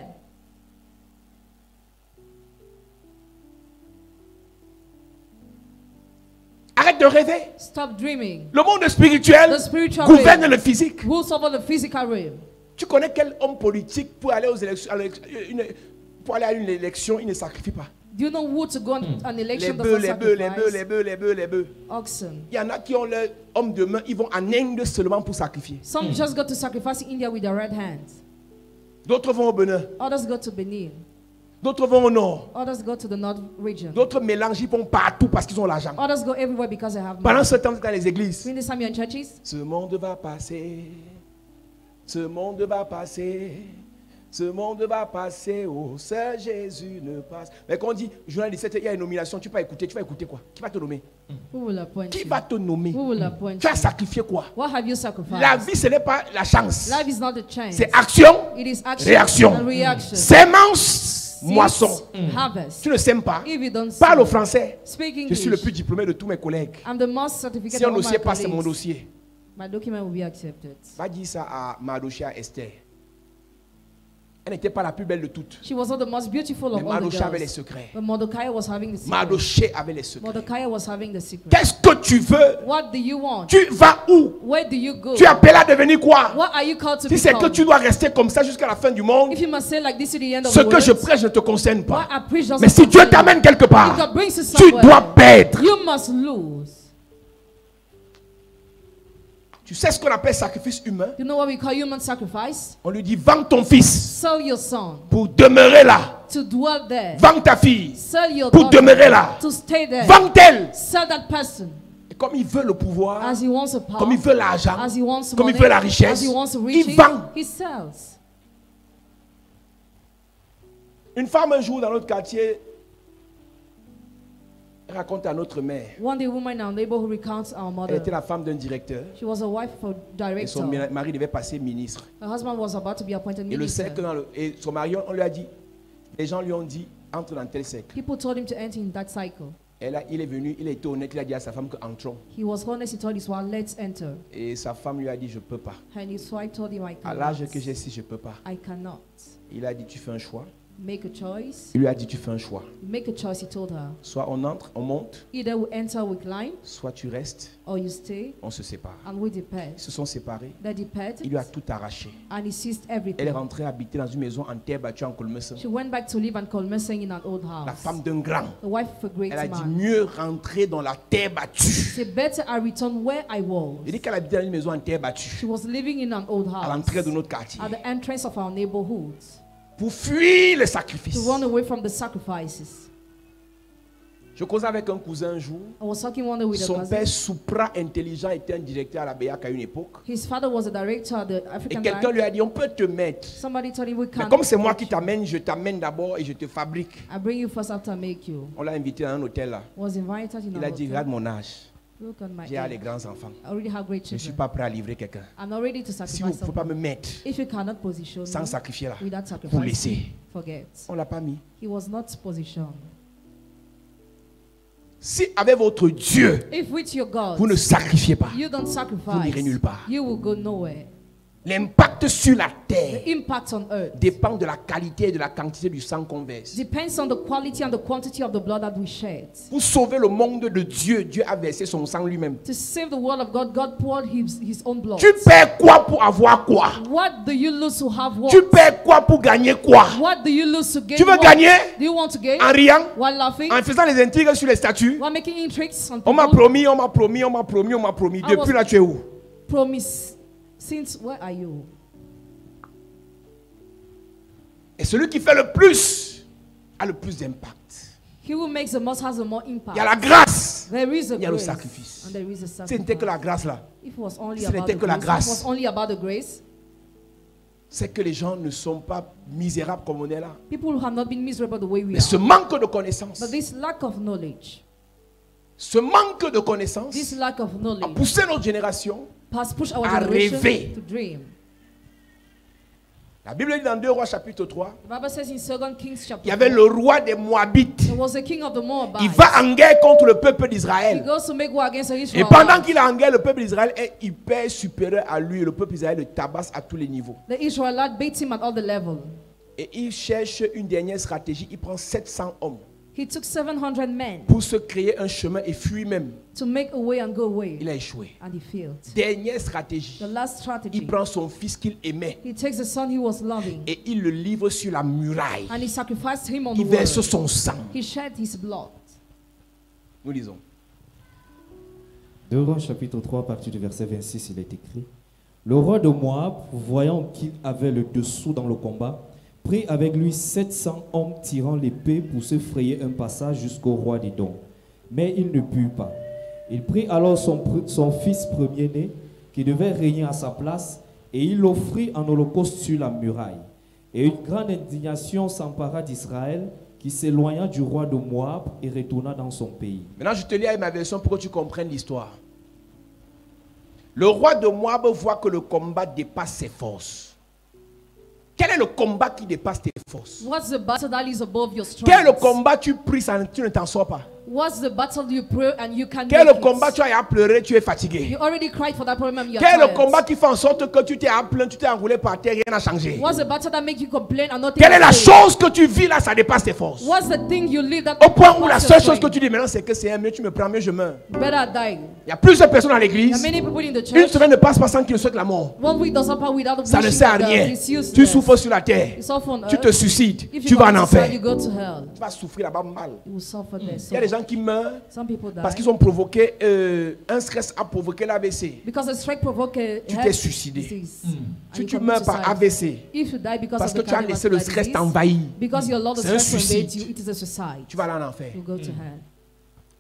Arrête de rêver. Stop dreaming. Le monde spirituel The spiritual gouverne realm le physique. rules over the physical realm. Tu connais quel homme politique pour aller aux élections, pour aller à une élection, il ne sacrifie pas. Do you know who to go on an Les election bœufs, doesn't les bœufs, les bœufs, sacrifice? les bœufs, les bœufs, les bœufs. Oxen. Il y en a qui ont leur homme de main, ils vont en Inde seulement pour sacrifier. Some just go to sacrifice in India with their right hands. D'autres vont au Bénin, Others go to Benin. d'autres vont au nord, Others go to the north region. d'autres mélangent, ils vont partout parce qu'ils ont l'argent. Others go everywhere because they have Pendant money. ce temps, dans les églises, During this time you're in churches, ce monde va passer, ce monde va passer, ce monde va passer, oh, seul Jésus ne passe. Mais quand on dit, journal 17, il y a une nomination, tu vas écouter quoi? Qui va te nommer? who will appoint Qui you? va te nommer? Who will appoint Tu as you? sacrifié quoi? What have you sacrificed? La vie, ce n'est pas la chance. Life is not a chance. C'est action, It is action réaction. and reaction. Sémence, Seeds, moisson. harvest. Tu ne sèmes pas. If you don't Parle au sow, français. speak Je suis le English. plus diplômé de tous mes collègues. I'm the most certificated Si un of all dossier my passe, c'est mon colleagues. dossier. My document will be accepted. Va dire ça à Mardochia Esther. Elle n'était pas la plus belle de toutes. She was not the most beautiful Mais of all the Mardochia avait les girls. secrets. But Mordecai was having the secret. Mardochée avait les secrets. Mordecai was having the secret. Qu'est-ce que tu veux? What do you want? Tu vas où? Where do you go? Tu es appelé à devenir quoi? What are you called to Si c'est que become? tu dois rester comme ça jusqu'à la fin du monde, If you must say like this to the end of ce the que je world, prêche ne te concerne what pas. I preach doesn't Mais si Dieu concern you. t'amène quelque If part, God brings you tu somewhere, dois perdre. you must lose. Tu sais ce qu'on appelle sacrifice humain? You know what we call human sacrifice? On lui dit, vends ton fils Sell your son pour demeurer là. to dwell there. Vends ta fille Sell your pour daughter demeurer là. to stay there. Vends-elle. Sell that person Et comme il veut le pouvoir, as he wants a power, comme il veut l'argent, as he wants comme il money, veut la as richesse, he wants il riches, vend. he sells. Une femme un jour dans notre quartier raconte à notre mère. One day, a woman in our neighborhood recounts our Elle était mother. la femme d'un directeur She was a wife of a et son director. mari devait passer ministre. Her husband was about to be appointed Et le minister. cercle et son mari, on lui a dit, les gens lui ont dit, entre dans tel cercle. People told him to enter in that cycle. Il est venu, il a été honnête, il a dit à sa femme que entrons. He was honest, he told his wife, let's enter. Et sa femme lui a dit, je peux pas. And his wife told him, I À l'âge que cannot. j'ai, si je peux pas. I cannot. Il a dit, tu fais un choix. Make a choice. Il lui a dit, tu fais un choix. Make a choice, he told her. Soit on entre, on monte, Either we enter, we climb, soit tu restes, or you stay, on se sépare. and we depart. Ils se sont séparés. They departed, Il lui a tout arraché. and he seized Elle est everything. rentrée habiter dans une maison en terre battue en Colmesson. She went back to live in Kolmesing in an old La house. femme d'un grand. The wife of a great Elle a dit, man. mieux rentrer dans la terre battue. Say, better I return where I was. Il dit qu'elle habitait dans une maison en terre She battue. was living in an old À house l'entrée de notre quartier. at the entrance of our neighborhood Pour fuir les to sacrifices. run away from the sacrifices. Je causais avec un cousin un jour. I was talking one day with a Son père cousin. supra-intelligent était un directeur à la BEAC à une époque. His father was a director at the Et African quelqu'un Bank. lui a dit, on peut te mettre. Somebody told him we Mais can't. comme c'est moi qui t'amène, je t'amène d'abord et je te fabrique. I bring you first after I make you. On l'a invité dans un hôtel là. Was invited in Il a a dit, hotel. regarde mon âge. Look at my J'ai les age. grands enfants. I already have great Je ne suis children. pas prêt à livrer quelqu'un. I'm not ready to Si vous ne sacrifice pouvez pas me someone. mettre If you cannot position sans me sacrifier là, without vous sacrificing, laissez. forget. On ne l'a pas mis. He was not positioned. Si avec votre Dieu, If with your God, vous ne sacrifiez pas, you don't vous sacrifice, n'irez nulle part. you will go nowhere. L'impact sur la terre The impact on earth dépend de la qualité et de la quantité du sang qu'on verse. depends on the quality and the quantity of the blood that we shed. Pour sauver le monde de Dieu, Dieu a versé son sang lui-même. To save the world of God, God poured his own blood. Tu perds quoi pour avoir quoi? What do you lose to have what? Tu perds quoi pour gagner quoi? What do you lose to gain Tu veux what? gagner Do you want to gain? en riant, While laughing? en faisant les intrigues sur les statues? While making intrigues on On m'a people? promis, on m'a promis, on m'a promis, on m'a promis. I was- Depuis là, tu es où? Promise. Since where are you? Et celui qui fait le plus a le plus d'impact. He who makes the most has the more impact. Il y a la grâce. There is a Il y a le grace. sacrifice. And there is a Ce sacrifice. n'était que la grâce là. If it was only Ce about n'était the que la grace, if grâce. it was only about the grace, C'est que les gens ne sont pas misérables comme on est là. people who have not been miserable the way we Mais ce are. manque de connaissance, But this lack of knowledge, ce manque de connaissance this lack of a knowledge poussé notre génération. has pushed our à generation rêver. to dream. La Bible dit dans 2 Rois chapitre 3, The Bible says in 2 Kings chapter il y avait 4, le roi des Moabites. there was a king of the Moabites. Il va en guerre contre le peuple He d'Israël. goes to make war against the Et Israelites. pendant qu'il est en guerre, le peuple d'Israël est hyper supérieur à lui. Et le peuple d'Israël le tabasse à tous les niveaux. The Israelites beat him at all the level. Et il cherche une dernière stratégie. Il prend 700 hommes He took 700 men pour se créer un chemin et fuir même. to make a way and go away. Il a échoué. And he failed. Dernière stratégie. The last Il strategy, prend son fils qu'il aimait he takes the son he was loving et il le livre sur la muraille. and he sacrificed him on the Il verse wall. son sang. He shed his blood. Nous lisons. 2 Rois chapitre 3, à partir du verset 26, il est écrit: Le roi de Moab, voyant qu'il avait le dessous dans le combat, prit avec lui 700 hommes tirant l'épée pour se frayer un passage jusqu'au roi d'Édom. Mais il ne put pas. Il prit alors son fils premier-né, qui devait régner à sa place, et il l'offrit en holocauste sur la muraille. Et une grande indignation s'empara d'Israël, qui s'éloigna du roi de Moab et retourna dans son pays. Maintenant, je te lis avec ma version pour que tu comprennes l'histoire. Le roi de Moab voit que le combat dépasse ses forces. Quel est le combat qui dépasse tes forces? What's the battle that is above your strength? Quel est le combat tu pries, tu ne t'en sors pas? What's the battle you pray and you can't Quel est make le combat it? tu as à pleurer, tu es fatigué? You already cried for that problem, you're Quel est le tired. combat qui fait en sorte que tu t'es à plaindre, tu t'es enroulé par terre, rien n'a changé? What's the battle that makes you complain and not Quelle est la take it? chose que tu vis là, ça dépasse tes forces? What's the thing you live that Au point où la surpasses seule your chose que strength? tu dis maintenant, c'est que c'est un mieux, tu me prends mieux, je meurs. Better die. Il y a plusieurs personnes dans There l'église. are many people in the Une church. semaine ne passe pas sans qu'ils ne souhaitent la mort. 1 week doesn't pass without Ça ne wishing sert à that rien. it's useless. Tu souffres sur la terre. You suffer on Tu earth. te suicides. If Tu you vas en commit suicide, enfer. you go to hell. Tu vas souffrir là-bas mal. You will suffer there. Il y a des gens gens qui meurent Some people die. parce qu'ils ont provoqué, un stress a provoqué l'AVC. Because the strike provoked a Tu heart t'es suicidé. disease. Si And tu you meurs commit par suicide. AVC, If you die because parce of que the tu as laissé le cardiovascular stress disease, t'envahir, because you allow the c'est un stress to invade suicide. you, it is a suicide. Tu vas aller en enfer. You go to hell.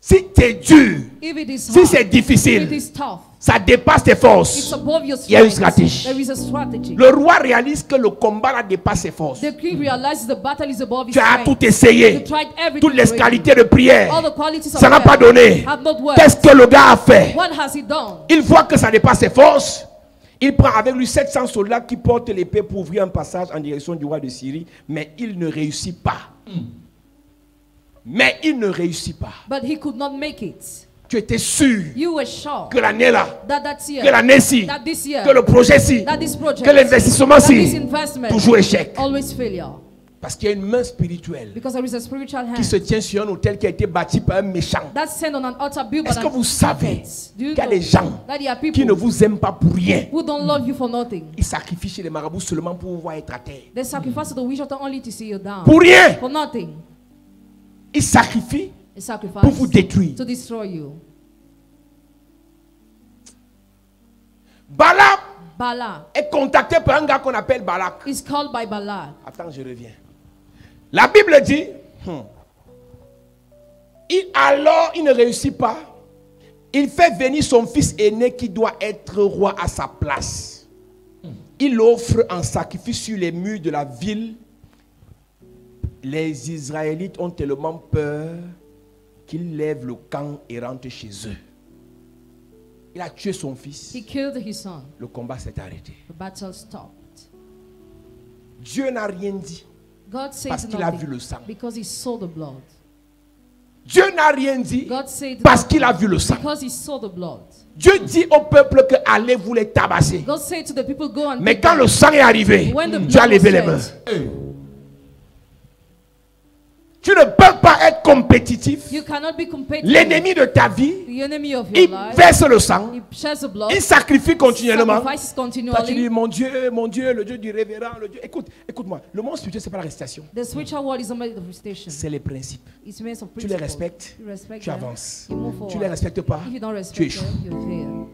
Si c'est dur, If it is si hard, c'est if it difficile, is tough, ça dépasse tes it's forces. above your Il y a une strength. stratégie. There is a strategy. Le roi réalise que le combat là dépasse ses forces. The king realizes the battle is above his Tu as strength. tout essayé. You tried everything Toutes les already. qualités de prière. All the qualities of Ça n'a pas prayer donné. have not worked. Qu'est-ce que le gars a fait? What has he done? Il voit que ça dépasse ses forces. Il prend avec lui 700 soldats qui portent l'épée pour ouvrir un passage en direction du roi de Syrie. Mais il ne réussit pas. Mais il ne réussit pas. But he could not make it. Tu étais sûr You were sure que l'année là, that that year, que l'année-ci, that this year, que le projet-ci, that this project, que l'investissement that this ci, investment, toujours échec. always failure. Parce qu'il y a une main spirituelle Because there is a spiritual hand qui se tient sur un hôtel qui a été bâti par un méchant. that's stand on an altar built by Est-ce que vous savez Do you qu'il y a know des gens that there are qui ne people vous aiment pas pour rien? who don't love you for nothing? Ils sacrifient chez les marabouts seulement pour vous voir être à terre. They sacrifice to the wish of the only to see you down. Pour rien. For nothing. Ils sacrifient They sacrifice pour vous détruire. to destroy you. Balaam Balak est contacté par un gars qu'on appelle Balak. is called by Balak. Attends, je reviens. La Bible dit, alors il ne réussit pas. Il fait venir son fils aîné qui doit être roi à sa place. Il offre en sacrifice sur les murs de la ville. Les Israélites ont tellement peur qu'ils lèvent le camp et rentrent chez eux. Il a tué son fils. He killed his son. Le combat s'est arrêté. The battle stopped. Dieu n'a rien dit God said parce qu'il a nothing vu le sang. because he saw the blood. Dieu n'a rien dit God said parce nothing qu'il a vu le sang. because he saw the blood. Dieu dit au peuple que allez vous les tabasser. God said to the people, go and Mais take quand them. le sang est arrivé, When the Dieu a blood levé was les mains. shed, Tu ne peux pas être compétitif. you cannot be competitive. L'ennemi de ta vie, The enemy of your il life, verse le sang, he sheds the blood, il sacrifie continuellement. sacrifices Toi, tu dis, continually. mon Dieu, le Dieu du révérend, le Dieu. Écoute-moi, le monde spirituel, ce n'est pas la récitation. The spiritual world is a manifestation. C'est les principes. It's made of Tu les principles. respectes, You respect tu them, avances. you move Tu ne forward. les respectes pas, If you don't tu respect échoues. them, you fail.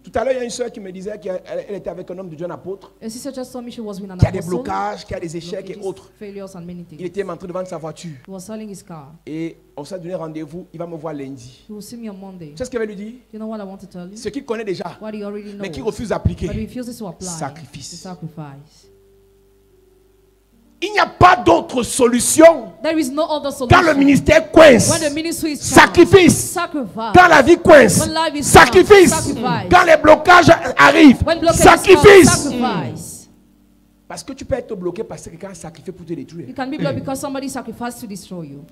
Tout à l'heure, il y a une soeur qui me disait qu'elle était avec un homme de Dieu, un apôtre, A sister just told me she was with an qui a des apostle. blocages, qui a des échecs et Blockages, autres. failures and many things. Il était en train de vendre sa voiture. He was selling his car. Et on s'est donné rendez-vous, il va me voir lundi. He will see me on Monday. Tu sais ce qu'elle va lui dire? You know what I want to tell you? Ce qu'il connaît déjà, What he already knows. mais qui refuse d'appliquer. But he refuses to apply. Sacrifice. The sacrifice. Il n'y a pas d'autre solution. There is no other solution. Quand le ministère coince, When the ministry is sacrifice. sacrifice. Quand la vie coince, When life is sacrifice. sacrifice. Quand les blocages arrivent, When blockages sacrifice. come, sacrifice. Parce que tu peux être bloqué parce que quelqu'un a sacrifié pour te détruire. You can be blocked because somebody sacrificed to destroy you.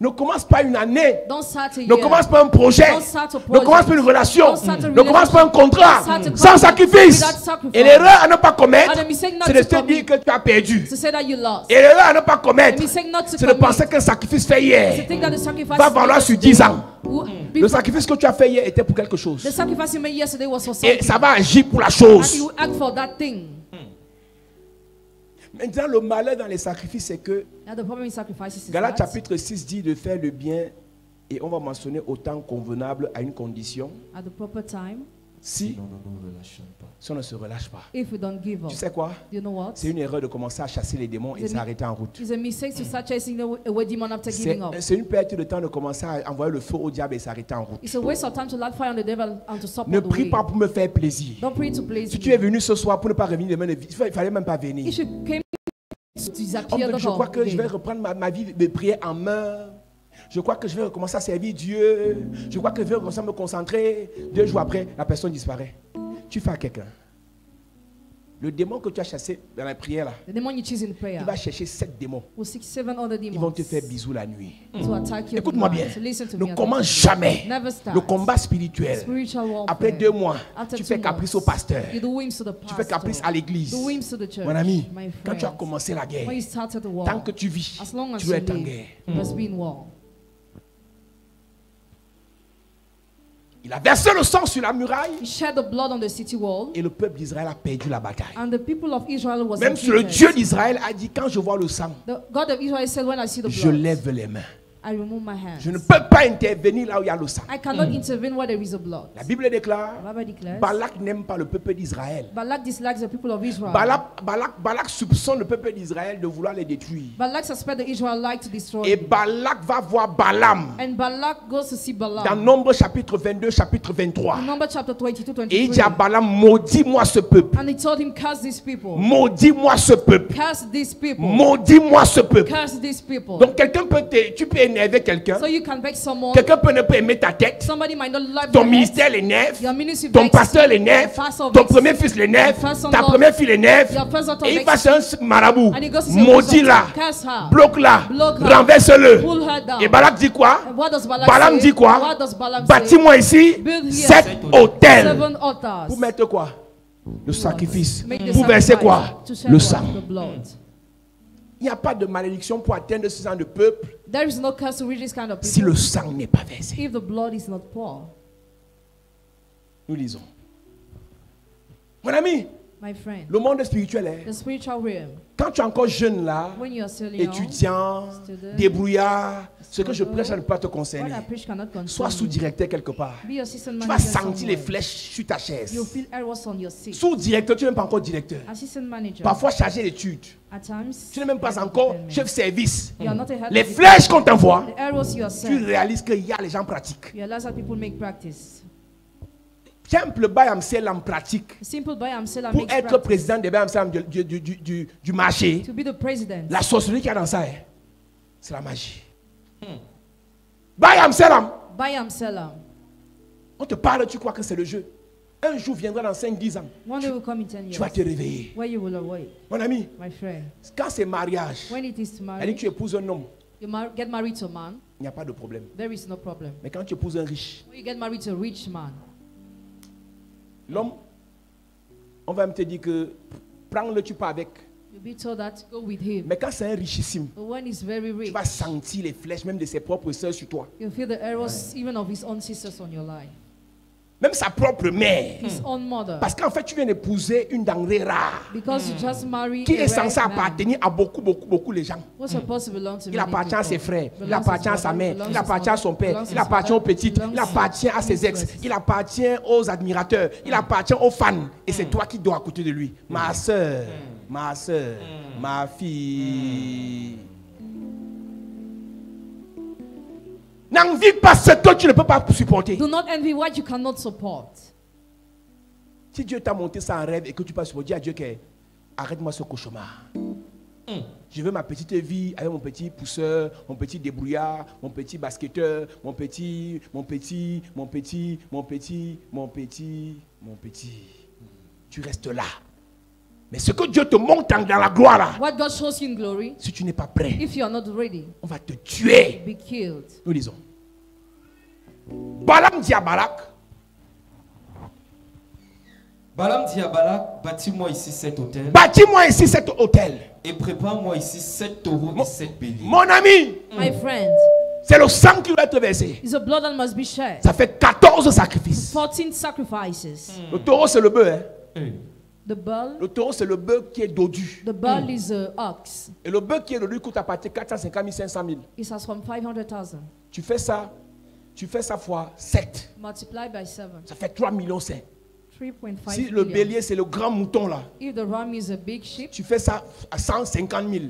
Ne commence pas une année. Don't start a Ne year. commence pas un projet. Don't start a Ne project. commence pas une relation. Don't start a Ne commence pas un contrat Don't start a sans contract sacrifice. without sacrifice. Et l'erreur à ne pas commettre, And the mistake not c'est de to te dire commit. que tu as perdu. To say that you lost. Et l'erreur à ne pas commettre, The mistake not to c'est de commit. penser qu'un sacrifice fait To hier think that the sacrifice va you valoir made sur yesterday 10 ans. will be- Le sacrifice que tu as fait hier était pour quelque chose. The sacrifice you made yesterday was for Et something. ça va agir pour la And chose. you act for that thing. Maintenant, le malheur dans les sacrifices, c'est que Now the problem in sacrifices is Galates that chapitre 6 dit de faire le bien et on va mentionner au temps convenable à une condition at the proper time, si, Non, non, non, ne relâchons pas. si on ne se relâche pas. if we don't give up. Tu sais quoi? You know what? C'est une erreur de commencer à chasser les démons et C'est- s'arrêter en route. It's a mistake to start chasing away demon after giving up. C'est une perte de temps de commencer à envoyer le feu au diable et s'arrêter en route. It's a waste of time to light fire on the devil and to stop Ne on the prie way. pas pour me faire plaisir. Don't pray to please Si tu es me. venu ce soir pour ne pas revenir demain, il ne fallait même pas venir. If you came to Oh, disappear the je crois que je vais whole reprendre ma vie de prière en main. Je crois que je vais recommencer à servir Dieu. Je crois que je vais recommencer à me concentrer. 2 jours après, la personne disparaît. Tu fais à quelqu'un. Le démon que tu as chassé dans la prière là, the demon you choose in prayer il va chercher 7 démons. will seek 7 other Ils vont demons te faire bisous la nuit. to attack you. Écoute-moi bien. To listen to Ne me. commence jamais Never start. le combat spirituel. Spiritual warfare. Après 2 mois, After tu 2 fais caprice months, au pasteur. You do whims to the Tu fais pastor. caprice à l'église. Do whims to the church. Mon ami, My quand tu as friend. commencé la guerre, When you started the war, tant que tu vis, as long as tu you dois être en live, guerre. you must be in war. Il a versé le sang sur la muraille He shed the blood on the city wall. et le peuple d'Israël a perdu la bataille. And the people of Israel was Même si le defeated. Dieu d'Israël a dit, quand je vois le sang, The God of Israel said, when I see the je blood, lève les mains. I remove my hands. Je ne peux pas intervenir là où il y a le sang. I cannot intervene where there is a blood. La Bible déclare, The Bible declares, Balak n'aime pas le peuple d'Israël. Balak dislikes the people of Israel. Balak soupçonne le peuple d'Israël de vouloir les détruire. Balak suspects the Israelites to destroy Et them. Balak va voir Balaam And Balak goes to see Balaam. dans Nombre chapitre 22, chapitre 23. In Numbers chapter 22, Et il dit 23. à Balaam, maudis-moi ce peuple. And he told him, curse these people. Maudis-moi ce peuple. Curse these people. Maudis-moi ce peuple. Curse these people. Donc tu peux énerver quelqu'un. So you can beg someone. Quelqu'un peut ne pas aimer ta tête. Somebody might not love Ton your head. ministère l'énerve. Your ministry Ton vexes pasteur you. l'énerve. Your pastor Ton vexes premier you. fils l'énerve. Your first son Ta loves- première fille l'énerve. Your first daughter Et il vexes va chez un marabout. And he goes to see a Maudis-la. bishop. Curse her. Bloque-la. Block her. Renverse-le. Pull her down. Et Balak dit quoi? And what does Balak Balaam say? dit quoi? What does Balaam say? Bâtis-moi ici Build here 7 hôtels. 7 altars. Pour mettre quoi? Le sacrifice. Make the Pour verser sacrifice. quoi? To shed Le what? sang. The blood. Il n'y a pas de malédiction pour atteindre ce genre de peuple There is no curse to reach this kind of si people le sang n'est pas versé. if the blood is not poured. Nous lisons. Mon ami, My friend, le monde spirituel est. the spiritual realm, Quand tu es encore jeune là, when you are still young, étudiant, student, débrouillard, ce que je student, prêche ça ne peut pas te what concerner. I preach cannot concern Sois you. sous-directeur quelque part. Be assistant Tu vas manager sentir les somewhere. flèches sur ta chaise. You feel arrows on your seat. Sous-directeur, tu n'es même pas encore directeur. Assistant manager. Parfois chargé d'études. At times, Tu n'es même pas head of encore department. chef service. You are not a head Les of flèches qu'on t'envoie, department. The arrows you are tu sent. réalises qu'il y a les gens pratiques. You realize that people make practice. Simple Bayamsel en pratique. Simple by Amsela Pour makes être practice. président des Bayamsel du marché, To be the president. la sorcellerie qu'il y a dans ça, c'est la magie. Bayamsel, By Amsela. on te parle, tu crois que c'est le jeu. Un jour viendra dans 5-10 ans, One day will come in 10 tu years. vas te réveiller. Where you will awake. Mon ami, My friend. quand c'est mariage, When it is to elle dit marry, que tu épouses un homme, you get married to a man, il n'y a pas de problème. there is no problem. Mais quand tu épouses un riche, When you get married to a rich man, l'homme, on va même te dire que prends-le, tu pars avec. you'll be told that go with him. Mais quand c'est un richissime, But when he's very tu rich, vas sentir les flèches même de ses propres soeurs sur toi. you'll feel the arrows even of his own sisters on your life. Même sa propre mère. His own mother. Parce qu'en fait, tu viens d'épouser une denrée rare Because you just married qui a est censée rare man. appartenir à beaucoup les gens. What's supposed to belong to Il many appartient à people. ses frères, il Belongs to appartient à his sa brother, mère, belongs il to his appartient à son mother, père, belongs to il his appartient aux father, petites, belongs il to appartient à ses ex, his il appartient aux admirateurs, il appartient aux fans. Et c'est toi qui dois à côté de lui. Ma soeur, ma fille. N'envie pas ce que tu ne peux pas supporter. Do not envy what you cannot support. Si Dieu t'a monté ça en rêve et que tu peux supporter, dis à Dieu que arrête-moi ce cauchemar. Je veux ma petite vie avec mon petit pousseur, mon petit débrouillard, mon petit basketteur, mon petit. Tu restes là. Mais ce que Dieu te montre dans la gloire là, What God shows you in glory, si tu n'es pas prêt, if you are not ready, on va te tuer. be killed. Nous lisons. Balaam dit à Balak, Balaam dit à Balak, bâtis-moi ici 7 hôtels bâtis-moi ici cet hôtel. et prépare-moi ici 7 taureaux et 7 béliers. Mon ami, My friend, c'est le sang qui doit être versé. it's a blood that must be shed. Ça fait 14 sacrifices. 14 sacrifices. Le taureau, c'est le bœuf. Hein. The bull, Le taureau, c'est le bœuf qui est dodu. the bull is a ox. Et le bœuf qui est dodu coûte à partir de 450 000, 500 000. It has from 500,000. Tu fais ça fois 7. Multiply by 7. Ça fait 3 millions 5. 3.5 Si le million. bélier, c'est le grand mouton là, If the ram is a big sheep, tu fais ça à 150 000.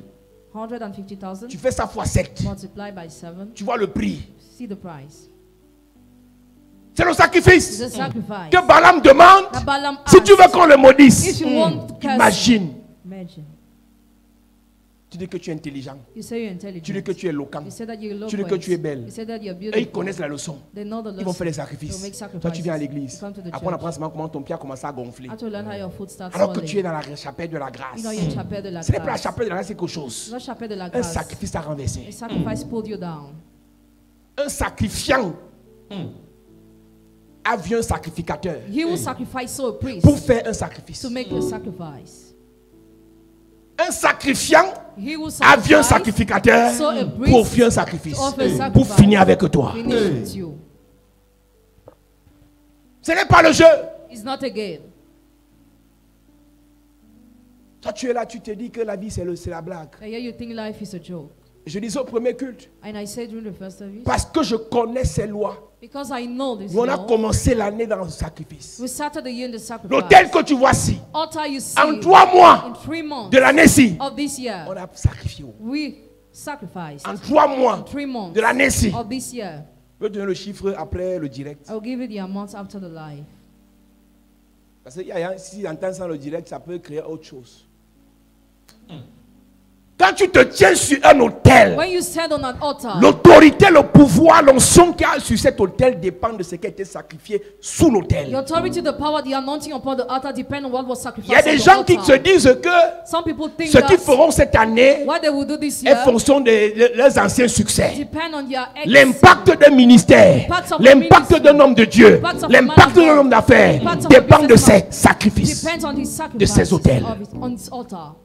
150,000. Tu fais ça fois 7. Multiply by 7. Tu vois le prix. See the price. C'est le It's sacrifice a sacrifice. que Balaam demande. That Balaam Si tu veux asked, qu'on le maudisse, if you want to curse, imagine. imagine. Tu dis que tu es intelligent. You say you're Tu dis intelligent. que tu es éloquent. You say that you look Tu dis que tu es belle. You say that you're Et ils beautiful. connaissent la leçon. They know the Ils vont lesson. faire des They'll sacrifices. make Toi, sacrifices. tu viens à l'église. You come to the Après, on apprend church. seulement comment ton pied a commencé à gonfler. How to learn how your foot starts Alors que tu es swelling. dans la chapelle de la grâce. You know you're in chapelle de la Ce n'est pas la grâce. chapelle de la grâce, c'est quelque chose. Not chapelle de la Un grâce. sacrifice à renverser. A sacrifice pulled you down. Un sacrifiant a vu un sacrificateur He will sacrifice so a priest pour faire un sacrifice. to make a sacrifice. Un sacrifiant He will a vu un sacrifice sacrificateur so a pour faire un priest sacrifice. to offer a Pour sacrifice. finir avec toi. Finish with you. Ce n'est pas le jeu. It's not a game. Toi, tu es là, tu te dis que la vie, c'est la blague. And here you think life is a joke. Je disais au premier culte, And I said during the first service, parce que je connais ces lois. because I know this Nous, on a law, commencé l'année dans le sacrifice. we started the year in the sacrifice. L'hôtel que tu vois ici, Altar you see, en 3 mois in 3 months de l'année-ci, of this year, on a sacrifié. we sacrificed. En 3 mois In 3 months de l'année-ci. of this year. Je vais te donner le chiffre après le direct. I will give you the amount after the live. Parce que si j'entends ça le direct, ça peut créer autre chose. Quand tu te tiens sur un autel, When you stand on an altar, l'autorité, le pouvoir, l'onction qu'il y a sur cet autel dépend de ce qui a été sacrifié sous the l'autel. authority, the power, the anointing upon the altar depend on what was Il sacrificed. y a des on the gens qui altar. se disent que Some people think ce qu'ils that feront cette année what they will do this est year fonction de leurs anciens succès. depend on their L'impact d'un ministère, l'impact d'un homme de Dieu, l'impact d'un homme d'affaires dépend de ses sacrifices. depends on his de ces sacrifice autels. on his altar.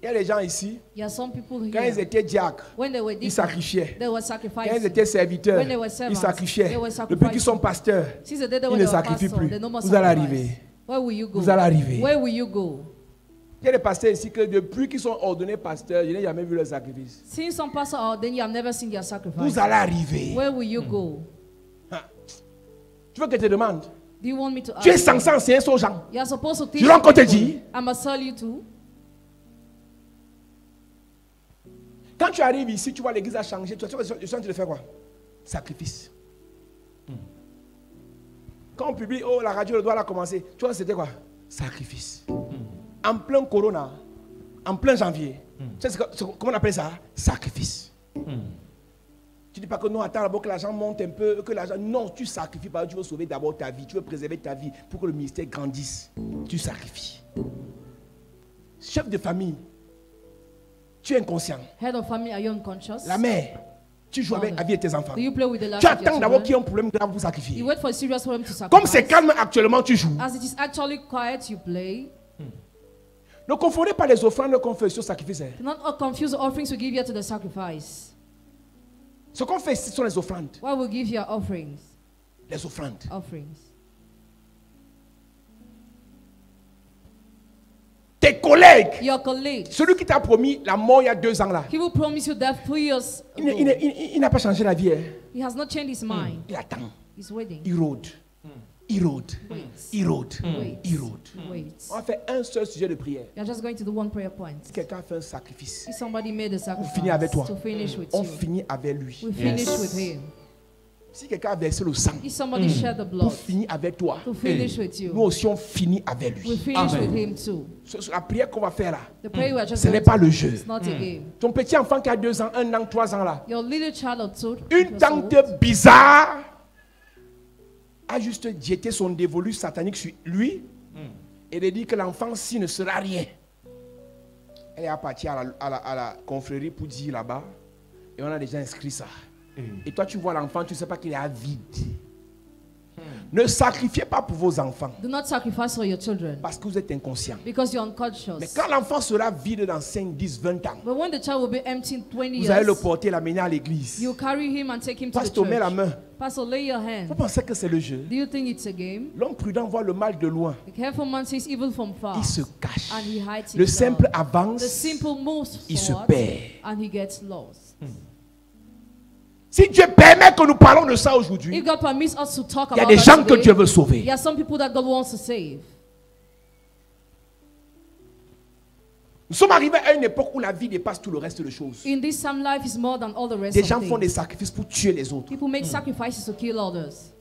Il y a des gens ici, There are some people quand ils here, étaient diacres, when they were ils deacons, sacrifiaient. they were Quand ils sacrificing. étaient serviteurs, When they were ils servants, sacrifiaient. they were Depuis qu'ils sont pasteurs, Since the day they ils were ne the sacrifient pastor, plus. they no more Vous allez sacrifice. arriver. Where will you go? Vous allez arriver. Where will you go? Il y a des pasteurs ici que depuis qu'ils sont ordonnés pasteurs, je n'ai jamais vu leur sacrifice. Since some pastors are then you have never seen their sacrifice. Vous allez arriver. Where will you go? Tu veux que je te demande? Do you want me to Tu es ask censé you? enseigner ça aux gens. You are supposed to teach Je dois encore te people. dire. I must tell you too. Quand tu arrives ici, tu vois l'église a changé. Tu es en train de faire quoi? Sacrifice. Quand on publie, oh la radio, le doigt a commencé. Tu vois, c'était quoi? Sacrifice. En plein corona, en plein janvier. Tu sais comment on appelle ça? Sacrifice. Tu dis pas que non, attends d'abord que l'argent monte un peu, que l'argent. Non, tu sacrifies parce que tu veux sauver d'abord ta vie, tu veux préserver ta vie pour que le ministère grandisse. Tu sacrifies. Chef de famille, tu es inconscient. Head of family, are you unconscious? La mère, tu joues avec la vie de tes enfants. Do you play with the life Tu of your attends d'abord children? qu'il y ait un problème grave pour You sacrifier. wait for a serious problem to sacrifice. Comme c'est calme actuellement, tu joues. As it is actually quiet, you play. Ne confondez pas les offrandes qu'on fait sur le sacrifice. Do not confuse the offerings we give here to the sacrifice. Ce qu'on fait ici sont les offrandes. Why we give here offerings? Les offrandes. Offerings. Tes collègues, Your colleague, celui qui t'a promis la mort il y a 2 ans là, he will promise you death 3 years il ago. il n'a pas changé la vie. Hein. He has not changed his mind. Il attend. He's waiting. Il rôde. Il rôde. Il rôde. Wait. Il rôde. Wait. On va faire un seul sujet de prière. You're just going to do one prayer point. Si quelqu'un a fait un sacrifice, If somebody made a sacrifice finit avec toi. to finish with on you, finit avec lui. we finish with him. Si quelqu'un a versé le sang, If somebody shed the pour blood finir avec toi, to finish with nous you, aussi on finit avec we lui. finish Amen. with him too. La prière qu'on va faire là, The prayer we are just ce going n'est to pas le jeu. It's not a game. Ton petit enfant qui a 2 ans, 1 an, 3 ans là, Your little child of two une years tante old bizarre a juste jeté son dévolu satanique sur lui et de dire que l'enfant ci ne sera rien. Elle est partie à la confrérie pour dire là-bas et on a déjà inscrit ça. Et toi tu vois l'enfant, tu ne sais pas qu'il est avide. Ne sacrifiez pas pour vos enfants Do not sacrifice for your children parce que vous êtes inconscient. because you're unconscious. Mais quand l'enfant sera vide dans 5, 10, 20 ans, But when the child will be empty in 20 vous allez le years, porter, l'amener à l'église. you carry him and take him to the Pasteur, mets la church. main. Pastor, lay your Vous hand. pensez que c'est le jeu? Do you think it's a game? L'homme prudent voit le mal de loin. The careful man sees evil from far Il se cache. and he hides Le himself. simple The avance. simple moves il se forward perd. and he gets lost. Si Dieu permet que nous parlons de ça aujourd'hui, If God permits us to talk il y a about des that gens que today, Dieu veut sauver. there are some people that God wants to save. Nous sommes arrivés à une époque où la vie dépasse tout le reste de choses. In this time, life is more than all the rest Des of gens font des things. sacrifices pour tuer les autres. People make sacrifices to kill others.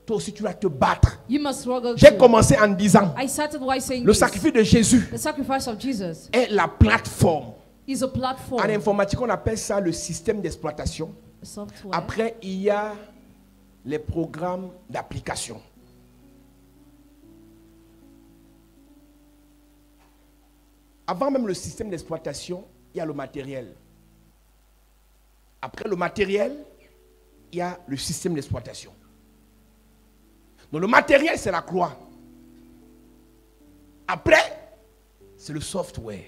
Toi aussi, tu vas te battre. You must struggle J'ai too. commencé en disant, I started by saying le this. sacrifice de Jésus The sacrifice of Jesus est la plateforme. is a platform, En informatique, on appelle ça le système d'exploitation. a software. Après, il y a les programmes d'application. Avant même le système d'exploitation, il y a le matériel. Après le matériel, il y a le système d'exploitation. Donc le matériel, c'est la croix. Après, c'est le software.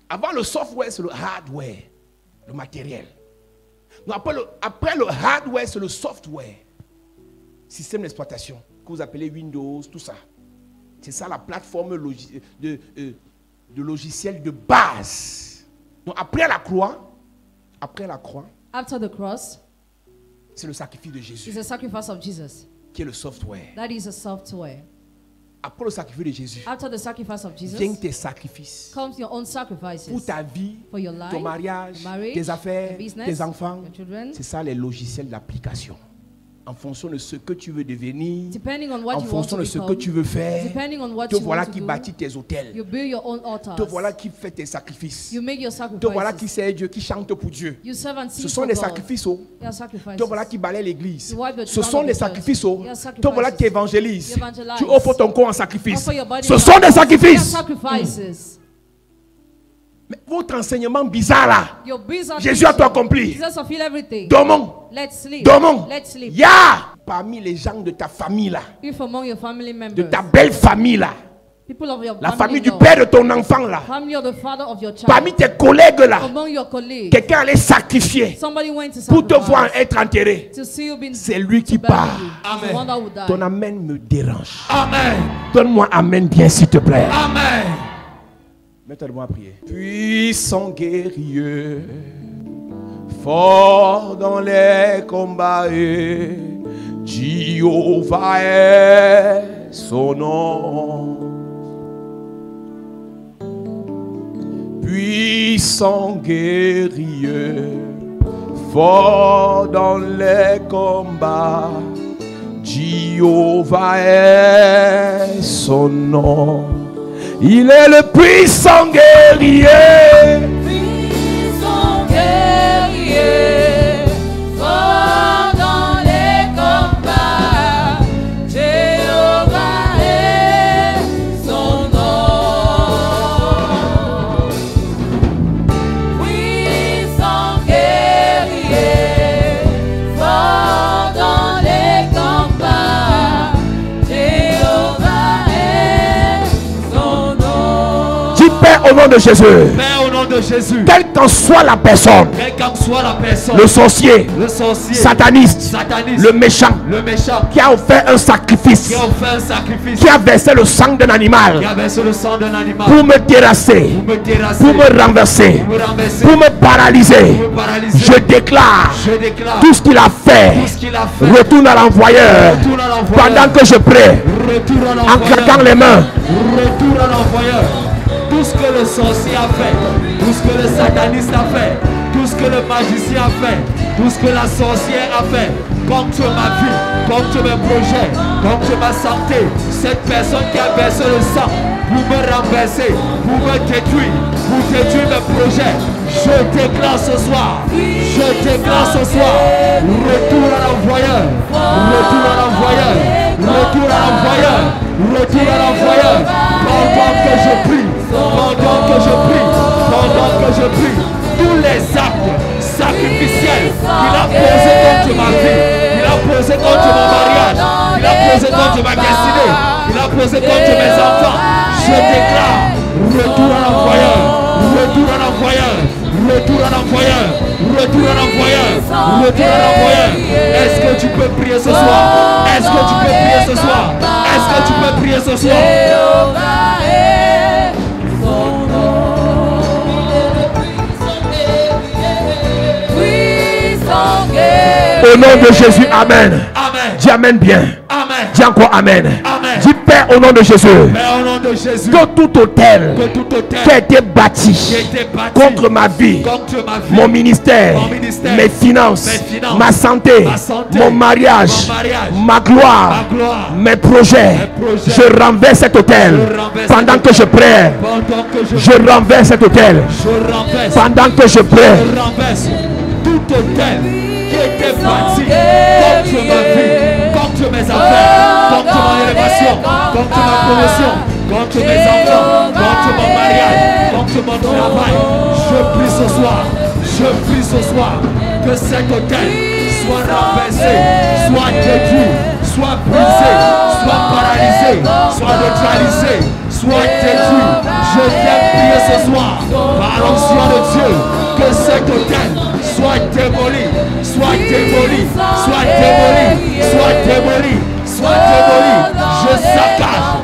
Avant le software, c'est le hardware, le matériel. Donc après le hardware, c'est le software. Système d'exploitation, que vous appelez Windows, tout ça. C'est ça la plateforme de logiciel de base. Donc après la croix, After the cross, c'est le sacrifice de Jésus is the sacrifice of Jesus. qui est le software. That is a software. Après le sacrifice de Jésus, After the sacrifice of Jesus, viennent tes sacrifices comes your own sacrifices. pour ta vie, For your life, ton mariage, your marriage, tes affaires, your business, tes enfants. your children. C'est ça les logiciels d'application. En fonction de ce que tu veux devenir, Depending on what en you want fonction to de ce que become, tu veux faire, depending on what te you voilà want to qui do, bâtit tes hôtels. you build your own altars. Te voilà qui fait tes sacrifices. You make your Te voilà qui sacrifices. sert Dieu, qui chante pour Dieu. You serve and Ce sing sont for des God. sacrifices. Oh. Your sacrifices. Te voilà qui balaye l'église. You wipe the Ce ground sont of des the church. sacrifices. Oh. Your Te sacrifices. voilà qui évangélise. You evangelize. Tu offres ton corps en sacrifice. Offer your body Ce in sont des sacrifice. sacrifices. Your sacrifices. Mais votre enseignement bizarre là, Your bizarre Jésus a tout teaching. accompli. Jesus fulfill everything. Dormons. Let's sleep. Dormons. Let's sleep. Ya parmi les gens de ta famille là, If among your family de members, ta belle famille là, people of your la famille du law, père de ton enfant là, family of the father of your child, parmi tes collègues là, among your colleagues, quelqu'un allait sacrifier somebody went to pour te voir sacrifice être enterré. to see you being C'est lui qui to bury part. you. It's Amen. the one that would die. Ton amen me dérange. Amen. Donne-moi amen bien s'il te plaît. Amen. Mettez-moi à prier. Puissant guerrier, fort dans les combats, et Jéhovah est son nom. Puissant guerrier, fort dans les combats, Jéhovah est son nom. Il est le puissant guerrier. Puissant guerrier, fort dans les combats, Jéhovah est son nom. Puissant guerrier, fort dans les combats, Jéhovah est son nom. Dis Père au nom de Jésus. Père, au nom de Jésus, Quelle qu'en soit la personne, quelle qu'en soit la personne, le sorcier, le sorcier, sataniste, sataniste, le méchant, qui qui a offert un sacrifice, a offert un sacrifice, qui a versé le sang d'un animal qui a versé le sang d'un animal pour me terrasser, pour me terrasser, pour me renverser, pour me renverser, pour me paralyser. pour me paralyser. Je déclare Je déclare tout ce qu'il a fait. tout ce qu'il a fait. Retourne à l'envoyeur. Retourne à l'envoyeur. Pendant que je prie, Retourne à en l'envoyeur. claquant les mains, Retour à l'envoyeur. Tout ce que le sorcier a fait, tout ce que le sataniste a fait, tout ce que le magicien a fait, tout ce que la sorcière a fait, contre ma vie, contre mes projets, contre ma santé, cette personne qui a versé le sang pour me renverser, pour me détruire, pour détruire mes projets, je déclare ce soir, retour à l'envoyeur, retour à l'envoyeur, retour à l'envoyeur, retour à l'envoyeur, pendant que je prie, tous les actes sacrificiels qu'il a posés contre ma vie, qu'il a posés contre mon mariage, qu'il a posés contre ma destinée, qu'il a posés contre mes enfants, je déclare retour à l'envoyeur, retour à l'envoyeur, retour à l'envoyeur, retour à l'envoyeur, retour à l'envoyeur. Est-ce que tu peux prier ce soir? Est-ce que tu peux prier ce soir? Est-ce que tu peux prier ce soir? Jéhovah est son nom. Puissant guerrier. au nom de Jésus, amen. Amen. Dis amen bien. Amen. Dis encore amen. Amen. Dis Père au nom de Jésus. Père, au nom de Jésus, Que tout hôtel que tout hôtel qui a été qui a bâti été bâti contre ma vie, contre ma vie, mon ministère, Mon ministère, mes finances, mes finances, ma santé, ma santé, mon mariage, mon mariage, ma gloire, ma gloire, mes projets, mes projets, je renverse cet hôtel je renverse pendant cet que je prie. pendant que Je renverse cet hôtel je renverse, pendant que je prie. je renverse tout hôtel qui était bâti contre ma vie, contre mes affaires, contre mon élévation, contre ma promotion, contre mes enfants, contre mon mariage, contre mon travail. Je prie ce soir que cet hôtel soit renversé, soit détruit, soit brisé, soit paralysé, soit neutralisé, soit détruit. Je viens prier ce soir, par l'onction de Dieu, que cet hôtel soit démoli, soit démoli, soit démoli, soit démoli, soit démoli. Je saccage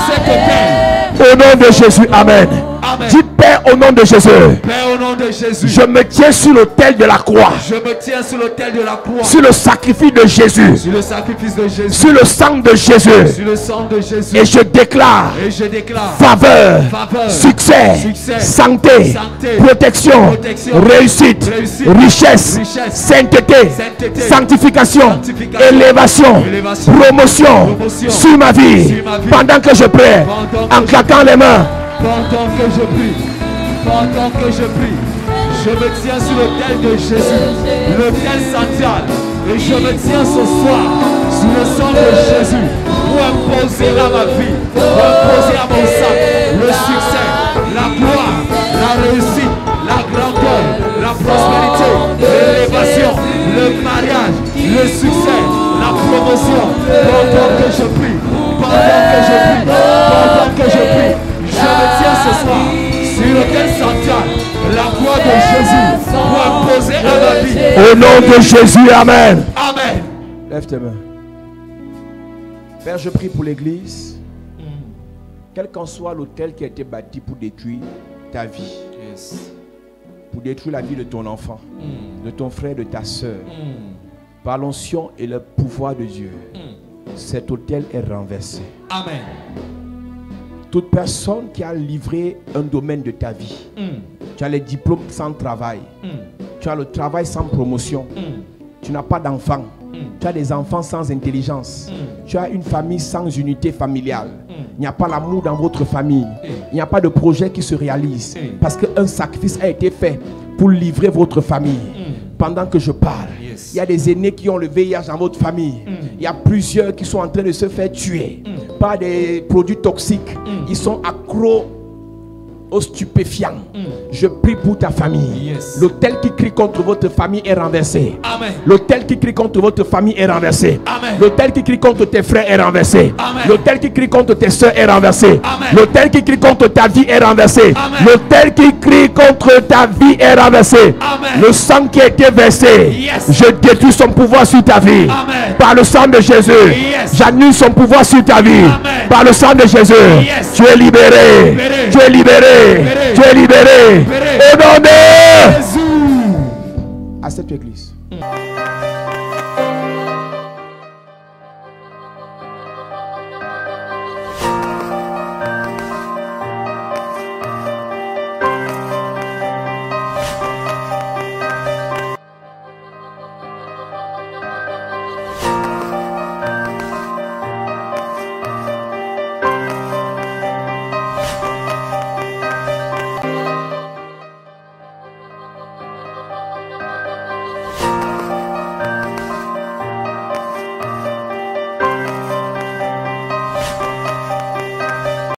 cet hôtel. Au nom de Jésus, amen. Amen. Dis Père au nom de Jésus. Père, au nom de Jésus, Je me tiens sur l'autel de la croix. je me tiens sur l'autel de la croix, Sur le sacrifice de Jésus. sur le sacrifice de Jésus, Sur le sang de Jésus. sur le sang de Jésus. Et je déclare Et je déclare faveur, faveur, succès, succès, santé, santé, protection, protection, réussite, réussite, richesse, richesse, sainteté, sainteté, sanctification, sanctification, élévation, élévation, promotion promotion, sur ma vie. sur ma vie. Pendant que je prie, Pendant que en claquant les mains, pendant que je prie, pendant que je prie, je me tiens sur l'autel de Jésus, l'autel central, et je me tiens ce soir sur le sang de Jésus pour imposer à ma vie, pour imposer à mon sang le succès, la gloire, la réussite, la grandeur, la prospérité, l'élévation, le mariage, le succès, la promotion. Pendant que je prie, pendant que je prie, pendant que je prie, je me tiens ce soir sur l'autel central, la croix de Jésus pour imposer à ma vie. au nom de Jésus, amen. Amen. Lève tes mains. Père, je prie pour l'église. Quel qu'en soit l'autel qui a été bâti pour détruire ta vie, pour détruire la vie de ton enfant, de ton frère, de ta soeur, par l'onction et le pouvoir de Dieu, cet autel est renversé. Amen. Toute personne qui a livré un domaine de ta vie, tu as les diplômes sans travail, tu as le travail sans promotion, tu n'as pas d'enfants, tu as des enfants sans intelligence, tu as une famille sans unité familiale, il n'y a pas l'amour dans votre famille, il n'y a pas de projet qui se réalise, parce qu'un sacrifice a été fait pour livrer votre famille. Pendant que je parle, il y a des aînés qui ont le VIH dans votre famille. Il y a plusieurs qui sont en train de se faire tuer par des produits toxiques. Ils sont accros aux stupéfiants. Je prie pour ta famille. L'autel qui crie contre votre famille est renversé. Amen. L'autel qui crie contre votre famille est renversé. Amen. L'autel qui crie contre tes frères est renversé. Amen. L'autel qui crie contre tes soeurs est renversé. Amen. L'autel qui crie contre ta vie est renversé. Amen. L'autel qui crie contre ta vie est renversé. Amen. Le sang qui a été versé, Yes. je détruis son pouvoir sur ta vie. Amen. Par le sang de Jésus, Yes. j'annule son pouvoir sur ta vie. Amen. Par le sang de Jésus, Yes. tu es libéré. Libéré. Tu es libéré. Libéré. Tu es libéré. Libéré. Au nom de Jésus. à cette église.